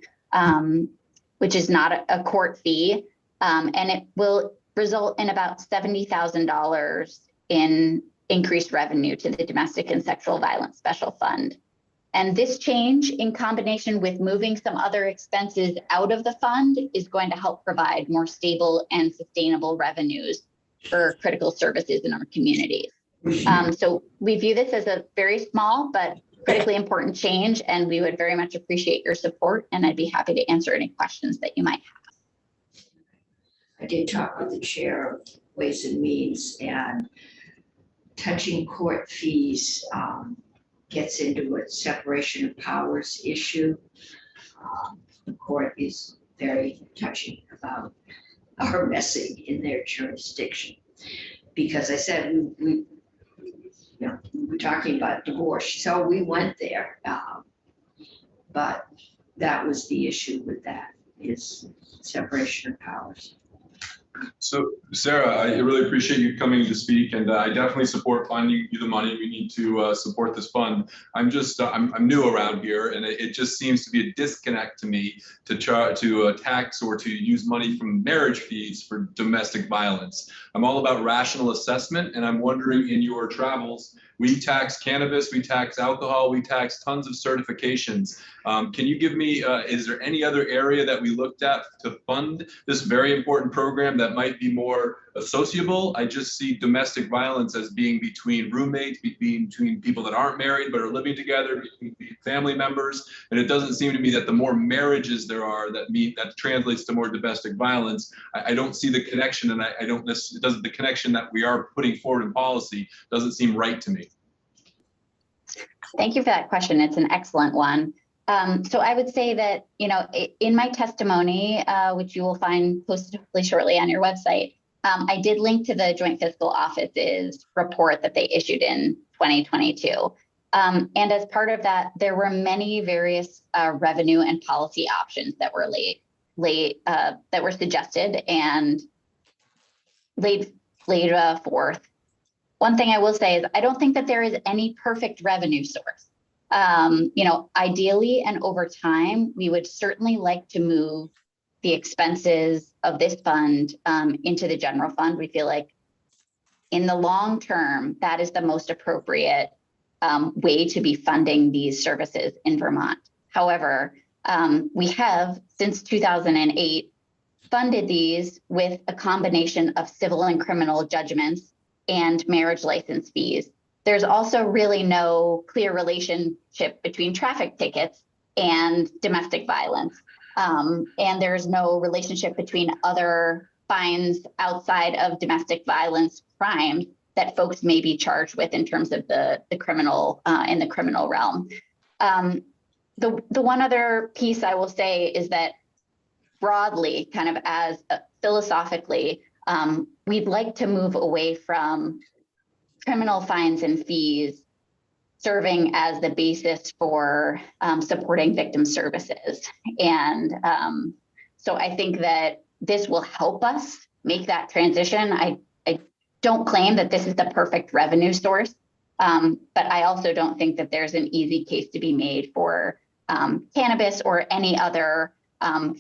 which is not a court fee, and it will result in about $70,000 in increased revenue to the Domestic and Sexual Violence Special Fund. And this change, in combination with moving some other expenses out of the fund, is going to help provide more stable and sustainable revenues for critical services in our communities. So we view this as a very small but critically important change, and we would very much appreciate your support, and I'd be happy to answer any questions that you might have. I did talk with the chair of Ways and Means, and touching court fees gets into a separation of powers issue. The court is very touchy about our messing in their jurisdiction. Because I said, we were talking about divorce, so we went there. But that was the issue with that, is separation of powers. So Sarah, I really appreciate you coming to speak, and I definitely support finding you the money we need to support this fund. I'm new around here, and it just seems to be a disconnect to me to try to tax or to use money from marriage fees for domestic violence. I'm all about rational assessment, and I'm wondering, in your travels, we tax cannabis, we tax alcohol, we tax tons of certifications. Can you give me, is there any other area that we looked at to fund this very important program that might be more associable? I just see domestic violence as being between roommates, between people that aren't married but are living together, between family members. And it doesn't seem to me that the more marriages there are that translates to more domestic violence. I don't see the connection, and the connection that we are putting forward in policy doesn't seem right to me. Thank you for that question. It's an excellent one. So I would say that, in my testimony, which you will find posted hopefully shortly on your website, I did link to the Joint Fiscal Office's report that they issued in 2022. And as part of that, there were many various revenue and policy options that were that were suggested and laid forth. One thing I will say is I don't think that there is any perfect revenue source. Ideally and over time, we would certainly like to move the expenses of this fund into the general fund. We feel like in the long term, that is the most appropriate way to be funding these services in Vermont. However, we have since 2008 funded these with a combination of civil and criminal judgments and marriage license fees. There's also really no clear relationship between traffic tickets and domestic violence. And there's no relationship between other fines outside of domestic violence crimes that folks may be charged with in terms of the criminal in the criminal realm. The one other piece I will say is that broadly, kind of as philosophically, we'd like to move away from criminal fines and fees serving as the basis for supporting victim services. And so I think that this will help us make that transition. I don't claim that this is the perfect revenue source, but I also don't think that there's an easy case to be made for cannabis or any other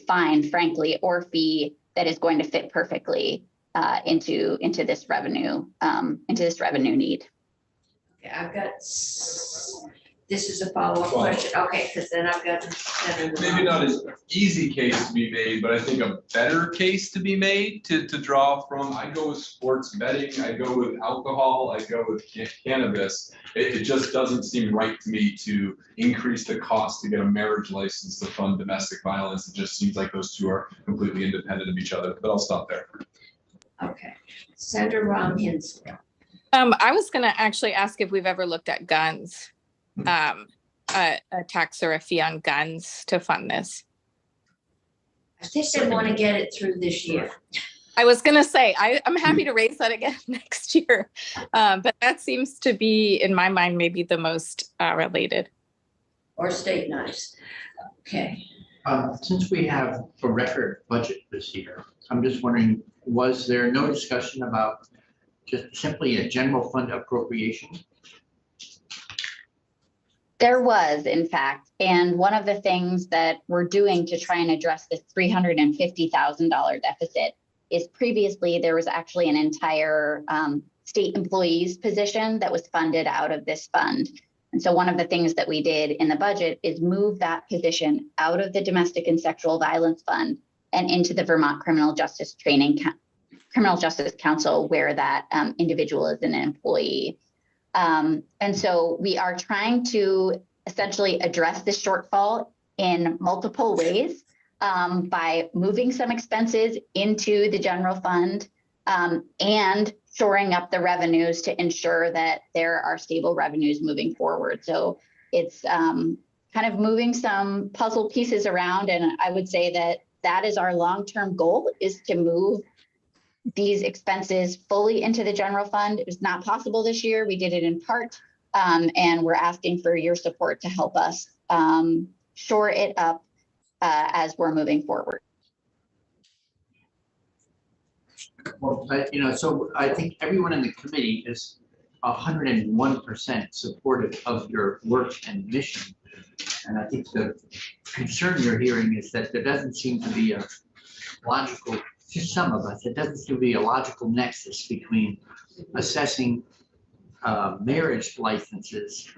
fine, frankly, or fee that is going to fit perfectly into this revenue need. Okay, I've got, this is a follow-up question. Okay, because then I've got. Maybe not as easy case to be made, but I think a better case to be made to draw from. I go with sports betting, I go with alcohol, I go with cannabis. It just doesn't seem right to me to increase the cost to get a marriage license to fund domestic violence. It just seems like those two are completely independent of each other, but I'll stop there. Okay, Senator Ron Hinsdale. I was gonna actually ask if we've ever looked at guns, a tax or a fee on guns to fund this. I think they want to get it through this year. I was gonna say, I'm happy to raise that again next year, but that seems to be, in my mind, maybe the most related. Or state nice. Okay. Since we have a record budget this year, I'm just wondering, was there no discussion about just simply a general fund appropriation? There was, in fact, and one of the things that we're doing to try and address this $350,000 deficit is previously there was actually an entire state employees position that was funded out of this fund. And so one of the things that we did in the budget is move that position out of the Domestic and Sexual Violence Fund and into the Vermont Criminal Justice Council, where that individual is an employee. And so we are trying to essentially address this shortfall in multiple ways by moving some expenses into the general fund and shoring up the revenues to ensure that there are stable revenues moving forward. So it's kind of moving some puzzle pieces around. And I would say that that is our long-term goal, is to move these expenses fully into the general fund. It was not possible this year. We did it in part, and we're asking for your support to help us shore it up as we're moving forward. Well, so I think everyone in the committee is 101% supportive of your work and mission. And I think the concern you're hearing is that there doesn't seem to be a logical, to some of us, it doesn't seem to be a logical nexus between assessing marriage licenses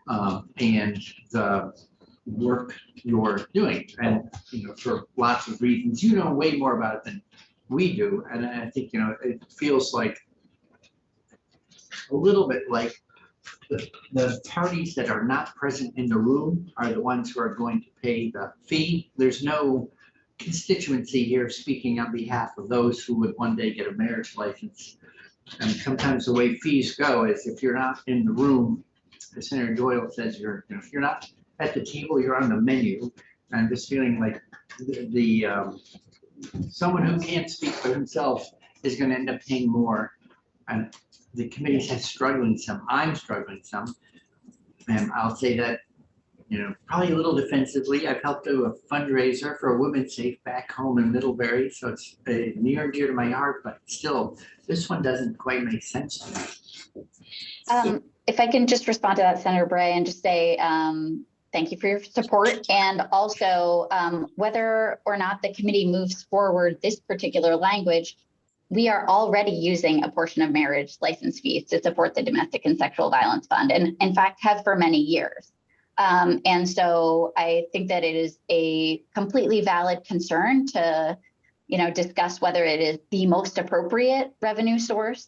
and the work you're doing. And, for lots of reasons, you know way more about it than we do. And I think, it feels like a little bit like the parties that are not present in the room are the ones who are going to pay the fee. There's no constituency here speaking on behalf of those who would one day get a marriage license. And sometimes the way fees go is if you're not in the room, as Senator Doyle says, if you're not at the table, you're on the menu. And I'm just feeling like someone who can't speak for himself is going to end up paying more. And the committee has struggling some. I'm struggling some. And I'll say that, probably a little defensively, I've helped do a fundraiser for a women's safe back home in Middlebury. So it's near and dear to my heart, but still, this one doesn't quite make sense to me. If I can just respond to that, Senator Bray, and just say thank you for your support. And also, whether or not the committee moves forward this particular language, we are already using a portion of marriage license fees to support the Domestic and Sexual Violence Fund, and in fact have for many years. And so I think that it is a completely valid concern to, discuss whether it is the most appropriate revenue source.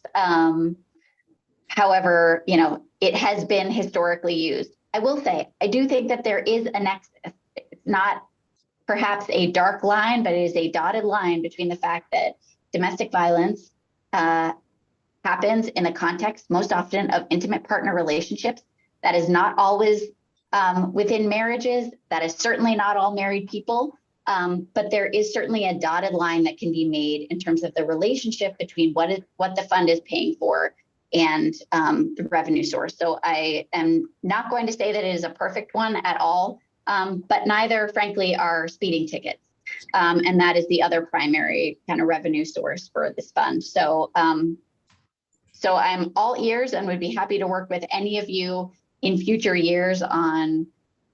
However, it has been historically used. I will say, I do think that there is a nexus. It's not perhaps a dark line, but it is a dotted line between the fact that domestic violence happens in the context most often of intimate partner relationships. That is not always within marriages. That is certainly not all married people. But there is certainly a dotted line that can be made in terms of the relationship between what the fund is paying for and the revenue source. So I am not going to say that it is a perfect one at all, but neither, frankly, are speeding tickets. And that is the other primary kind of revenue source for this fund. So, so I'm all ears and would be happy to work with any of you in future years on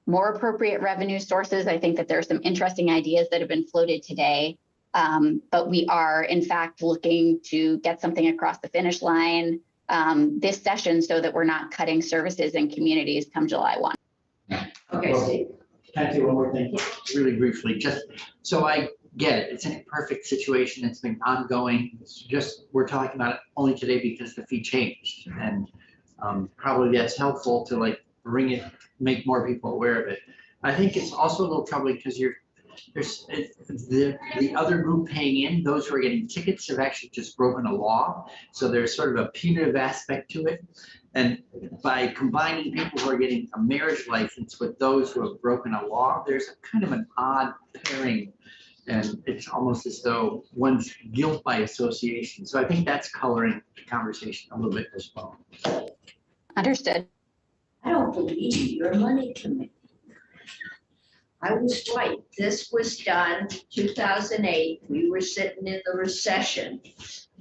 more appropriate revenue sources. I think that there are some interesting ideas that have been floated today, but we are in fact looking to get something across the finish line this session so that we're not cutting services in communities come July 1. Okay, Steve. Can I say one more thing, really briefly, just so I get it, it's a perfect situation, it's been ongoing, it's just, we're talking about it only today because the fee changed, and probably that's helpful to like bring it, make more people aware of it. I think it's also a little troubling because there's the other group paying in, those who are getting tickets have actually just broken a law, so there's sort of a punitive aspect to it. And by combining people who are getting a marriage license with those who have broken a law, there's a kind of an odd pairing. And it's almost as though one's guilt by association. So I think that's coloring the conversation a little bit as well. Understood. I don't believe your money committee. I was right. This was done 2008. We were sitting in the recession.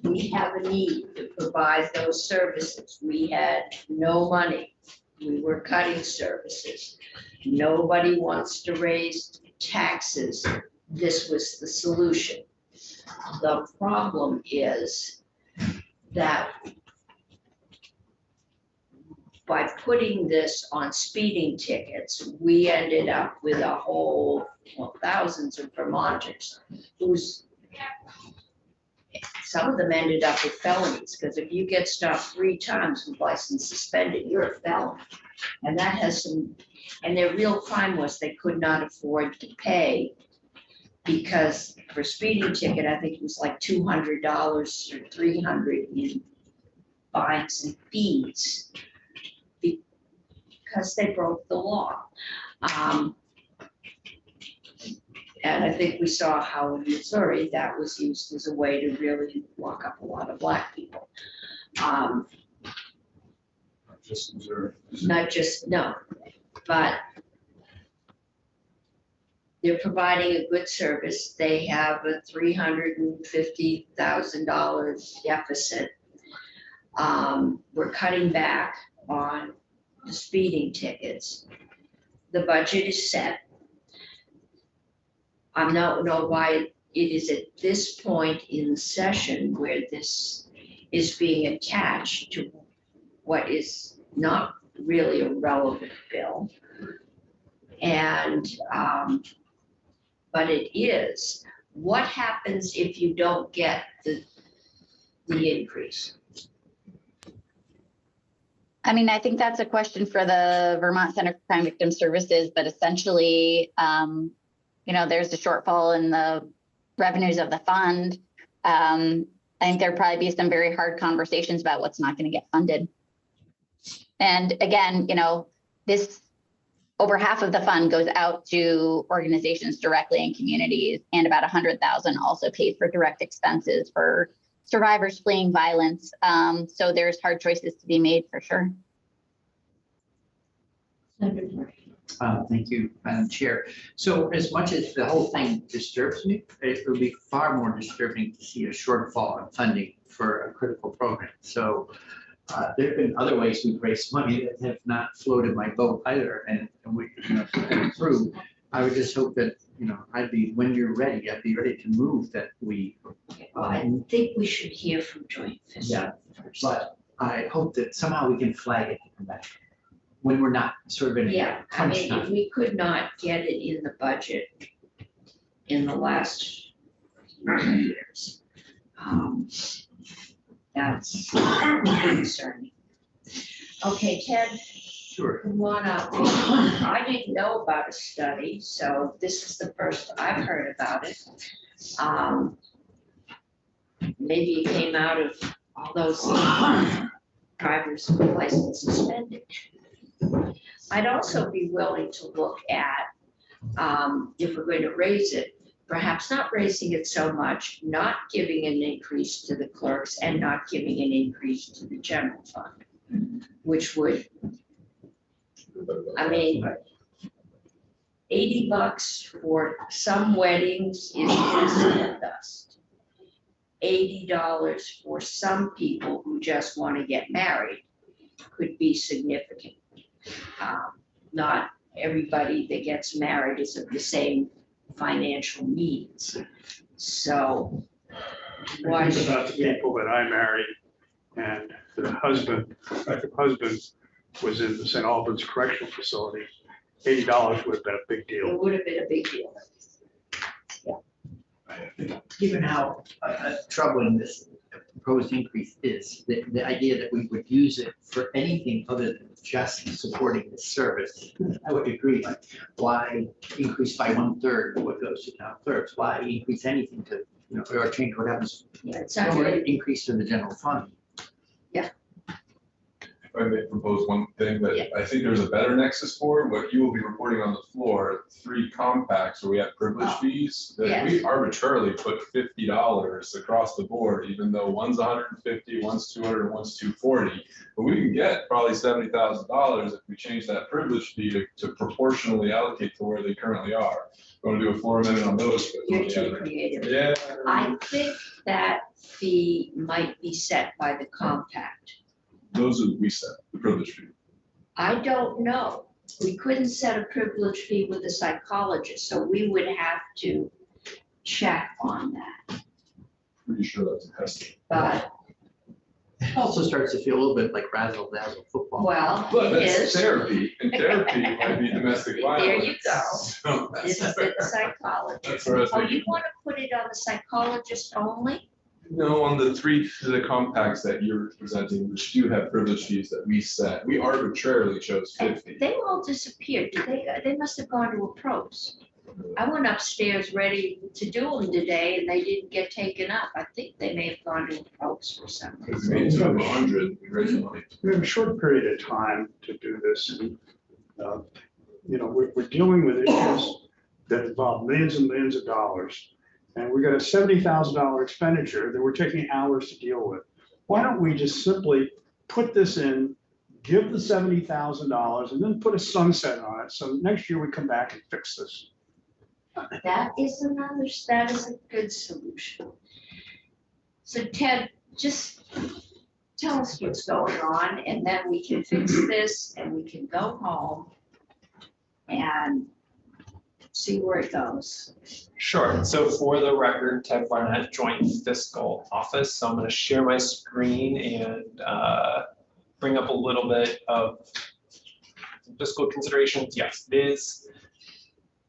We have a need to provide those services. We had no money. We were cutting services. Nobody wants to raise taxes. This was the solution. The problem is that by putting this on speeding tickets, we ended up with a whole, thousands of Vermonters who's, some of them ended up with felonies, because if you get stopped 3 times with license suspended, you're a felon. And that has some, and their real crime was they could not afford to pay, because for speeding ticket, I think it was like $200 or $300 in fines and fees, because they broke the law. And I think we saw how in Missouri that was used as a way to really lock up a lot of Black people. Just Missouri. Not just, no, but they're providing a good service. They have a $350,000 deficit. We're cutting back on the speeding tickets. The budget is set. I don't know why it is at this point in the session where this is being attached to what is not really a relevant bill. And, but it is. What happens if you don't get the increase? I mean, I think that's a question for the Vermont Center for Crime Victim Services, but essentially, there's a shortfall in the revenues of the fund. I think there'd probably be some very hard conversations about what's not going to get funded. And again, this over half of the fund goes out to organizations directly in communities, and about 100,000 also paid for direct expenses for survivors fleeing violence. So there's hard choices to be made for sure. Thank you, Madam Chair. So as much as the whole thing disturbs me, it would be far more disturbing to see a shortfall in funding for a critical program. So there have been other ways we've raised money that have not floated my boat either. And we, put that through. I would just hope that, when you're ready, I'd be ready to move that we, Well, I think we should hear from Joint Yeah, Fiscal first. but I hope that somehow we can flag it to come back. When we're not sort of in a Yeah, I crunch mean, if time. we could not get it in the budget in the last few years, that's concerning. Okay, Ted, Sure. come on up. I didn't know about a study, so this is the first I've heard about it. Maybe it came out of all those drivers' license suspended. I'd also be willing to look at, if we're going to raise it, perhaps not raising it so much, not giving an increase to the clerks and not giving an increase to the general fund, which would, I mean, $80 for some weddings is dust. $80 for some people who just want to get married could be significant. Not everybody that gets married is of the same financial means. So why Think should about the people that I married, and the husband, was in the St. Albans Correctional Facility. $80 would have been a big deal. it would have been a big deal. Given how troubling this proposed increase is, the idea that we would use it for anything other than just supporting the service, I would agree. Like, why increase by 1/3 what goes to town clerks? Why increase anything to, or change what happens? Yeah, it's Or not, increase to the general fund. If I may propose one thing that I think there's a better nexus for, what you will be reporting on the floor, 3 compacts where we have privilege fees, that we yes. arbitrarily put $50 across the board, even though one's 150, one's 200, and one's 240. But we can get probably $70,000 if we change that privilege fee to proportionally allocate to where they currently are. Want to do a floor amendment on those? You're too creative. Yeah. I think that fee might be set by the compact. Those are, we set, the privilege fee. I don't know. We couldn't set a privilege fee with a psychologist, so we would have to check on that. Pretty sure that's a test. But, It also starts to feel a little bit like razzle dazzle football. well, But it that's is. therapy, and therapy might be domestic violence. There you go. So This is the psychologist. That's where I was Oh, thinking. you want to put it on the psychologist only? No, on the compacts that you're presenting, which do have privilege fees that we set, we arbitrarily chose 50. They all disappeared. They must have gone to a pros. I went upstairs ready to do them today and they didn't get taken up. I think they may have gone to a pros for some Because reason. we made it to 100 originally. We have a short period of time to do this. And, we're dealing with issues that involve millions and millions of dollars. And we got a $70,000 expenditure that we're taking hours to deal with. Why don't we just simply put this in, give the $70,000 and then put a sunset on it? So next year we come back and fix this. That is a good solution. So Ted, just tell us what's going on and then we can fix this and we can go home and see where it goes. Sure. So for the record, Ted Barnett, Joint Fiscal Office. So I'm going to share my screen and bring up a little bit of fiscal considerations. Yes, it is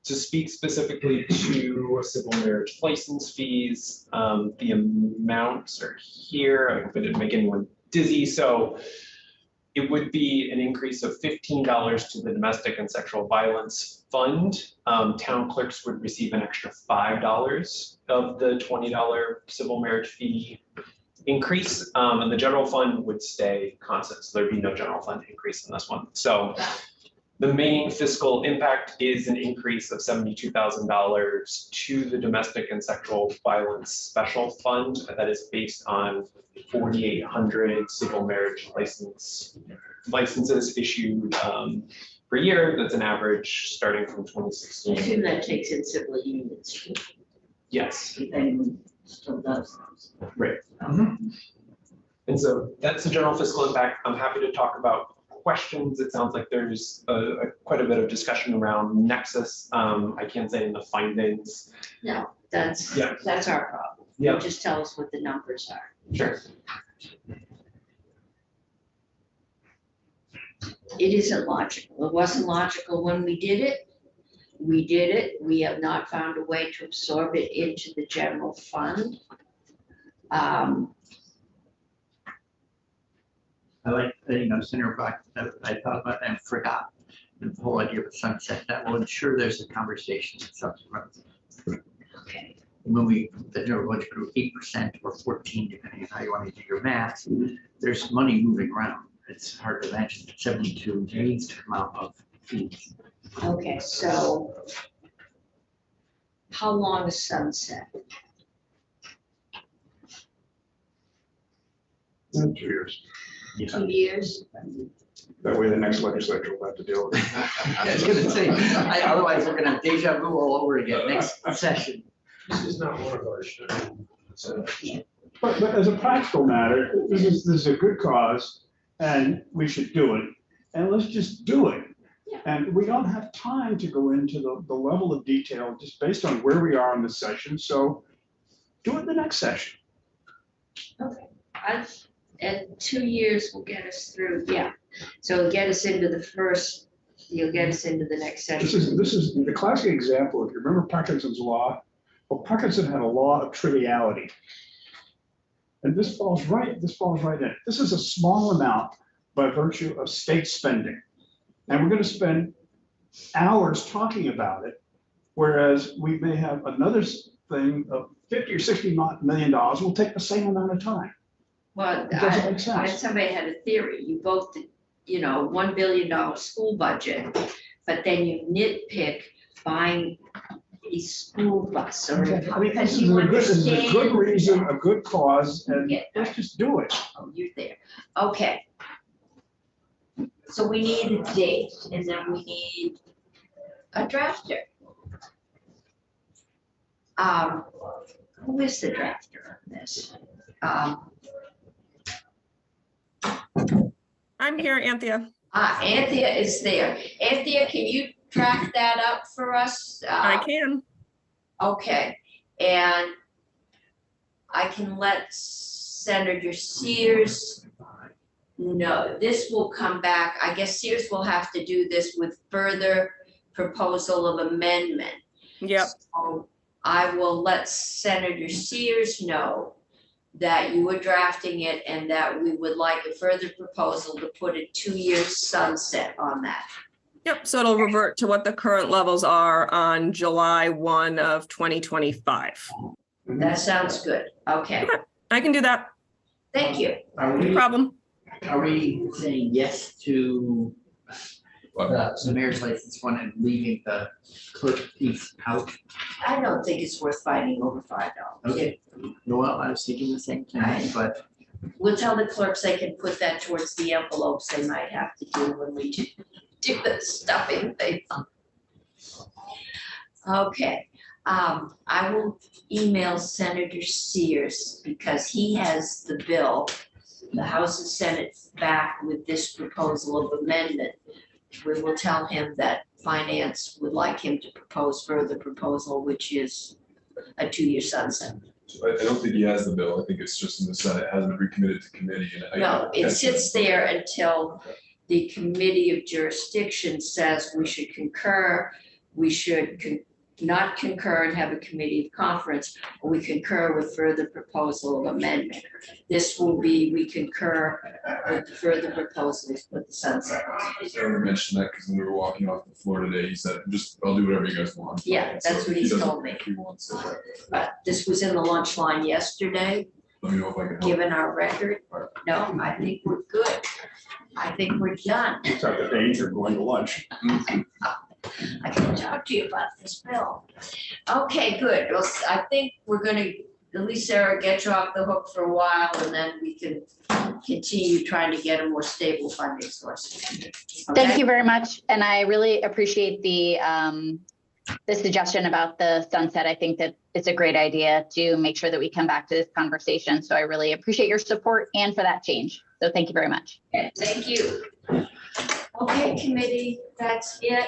to speak specifically to civil marriage license fees. The amounts are here. I hope I didn't make anyone dizzy. So it would be an increase of $15 to the Domestic and Sexual Violence Fund. Town clerks would receive an extra $5 of the $20 civil marriage fee increase, and the general fund would stay constant. So there'd be no general fund increase in this one. So the main fiscal impact is an increase of $72,000 to the Domestic and Sexual Violence Special Fund that is based on 4,800 civil marriage licenses issued per year. That's an average starting from I 2016. assume that takes in civil unions too, Yes. if anyone still does those. Right. And so that's the general fiscal impact. I'm happy to talk about questions. It sounds like there's quite a bit of discussion around Nexus. I can't say in the findings. No, that's Yeah. our problem. Yeah. Just tell us what the numbers are. Sure. It isn't logical. It wasn't logical when we did it. We did it. We have not found a way to absorb it into the general fund. I like, Senator Black, I thought about that and forgot the whole idea of a sunset. That will ensure there's a conversation subsequently. Okay. When the general budget grew 8% or 14, depending on how you want to do your math, there's money moving around. It's hard to imagine that 72 needs to come out of fees. Okay, so how long is sunset? 2 years. 2 years? That way the next legislature will have to deal with it. I was gonna say, otherwise we're gonna have deja vu all over again next session. This is not one of ours. But as a practical matter, this is a good cause and we should do it. And let's just do it. Yeah. And we don't have time to go into the level of detail just based on where we are in the session. So do it the next session. Okay, and 2 years will get us through, yeah. So it'll get us into you'll get us into the next session. This is the classic example. If you remember Parkinson's law, well, Parkinson had a law of triviality. And this falls right in. This is a small amount by virtue of state spending. And we're going to spend hours talking about it, whereas we may have another thing of $50 or $60 million will take the same amount of time. Well, It doesn't make sense. somebody had a theory. You both did, $1 billion school budget, but then you nitpick buying a school bus or. I mean, because this you is a good understand- reason, a good cause, and Yeah. let's just do it. Oh, you're there. Okay. So we need a date and then we need a drafter. Who is the drafter on this? I'm here, Anthea. Anthea is there. Anthea, can you draft that up for us? I can. Okay, and I can let Senator Sears know. This will come back. I guess Sears will have to do this with further proposal of amendment. Yep. So I will let Senator Sears know that you were drafting it and that we would like a further proposal to put a 2-year sunset on that. Yep. So it'll revert to what the current levels are on July 1 of 2025. That sounds good. Okay, I can do that. thank you. Are No we, problem. are we saying yes to the mayor's license one and leaving the clerk piece out? I don't think it's worth fighting over $5. Okay, well, I was thinking the same thing, but We'll tell the clerks they can put that towards the envelopes they might have to do when we do the stuffing thing. Okay, I will email Senator Sears because he has the bill. The House and Senate back with this proposal of amendment. We will tell him that finance would like him to propose further proposal, which is a 2-year sunset. So I don't think he has the bill. I think it's just in the Senate. It hasn't been recommitted to committee. And No, it sits there until the committee of jurisdiction says we should concur, we should not concur and have a committee of conference, or we concur with further proposal of amendment. This will be, we concur with further proposals with the sunset. Sarah mentioned that because when we were walking off the floor today, he said, I'll do whatever you guys want. Yeah, that's So what he he's doesn't- told me. He wants to, But this was in the lunch line yesterday, let me know if I can help. given our record. No, I think we're good. I think we're done. It's at the danger of going to lunch. I can talk to you about this bill. Okay, good. Well, I think we're gonna, at least Sarah, get you off the hook for a while and then we can continue trying to get a more stable funding source. Thank Okay? you very much. And I really appreciate the suggestion about the sunset. I think that it's a great idea to make sure that we come back to this conversation. So I really appreciate your support and for that change. So thank you very much. Okay, thank you. Okay, committee, that's it.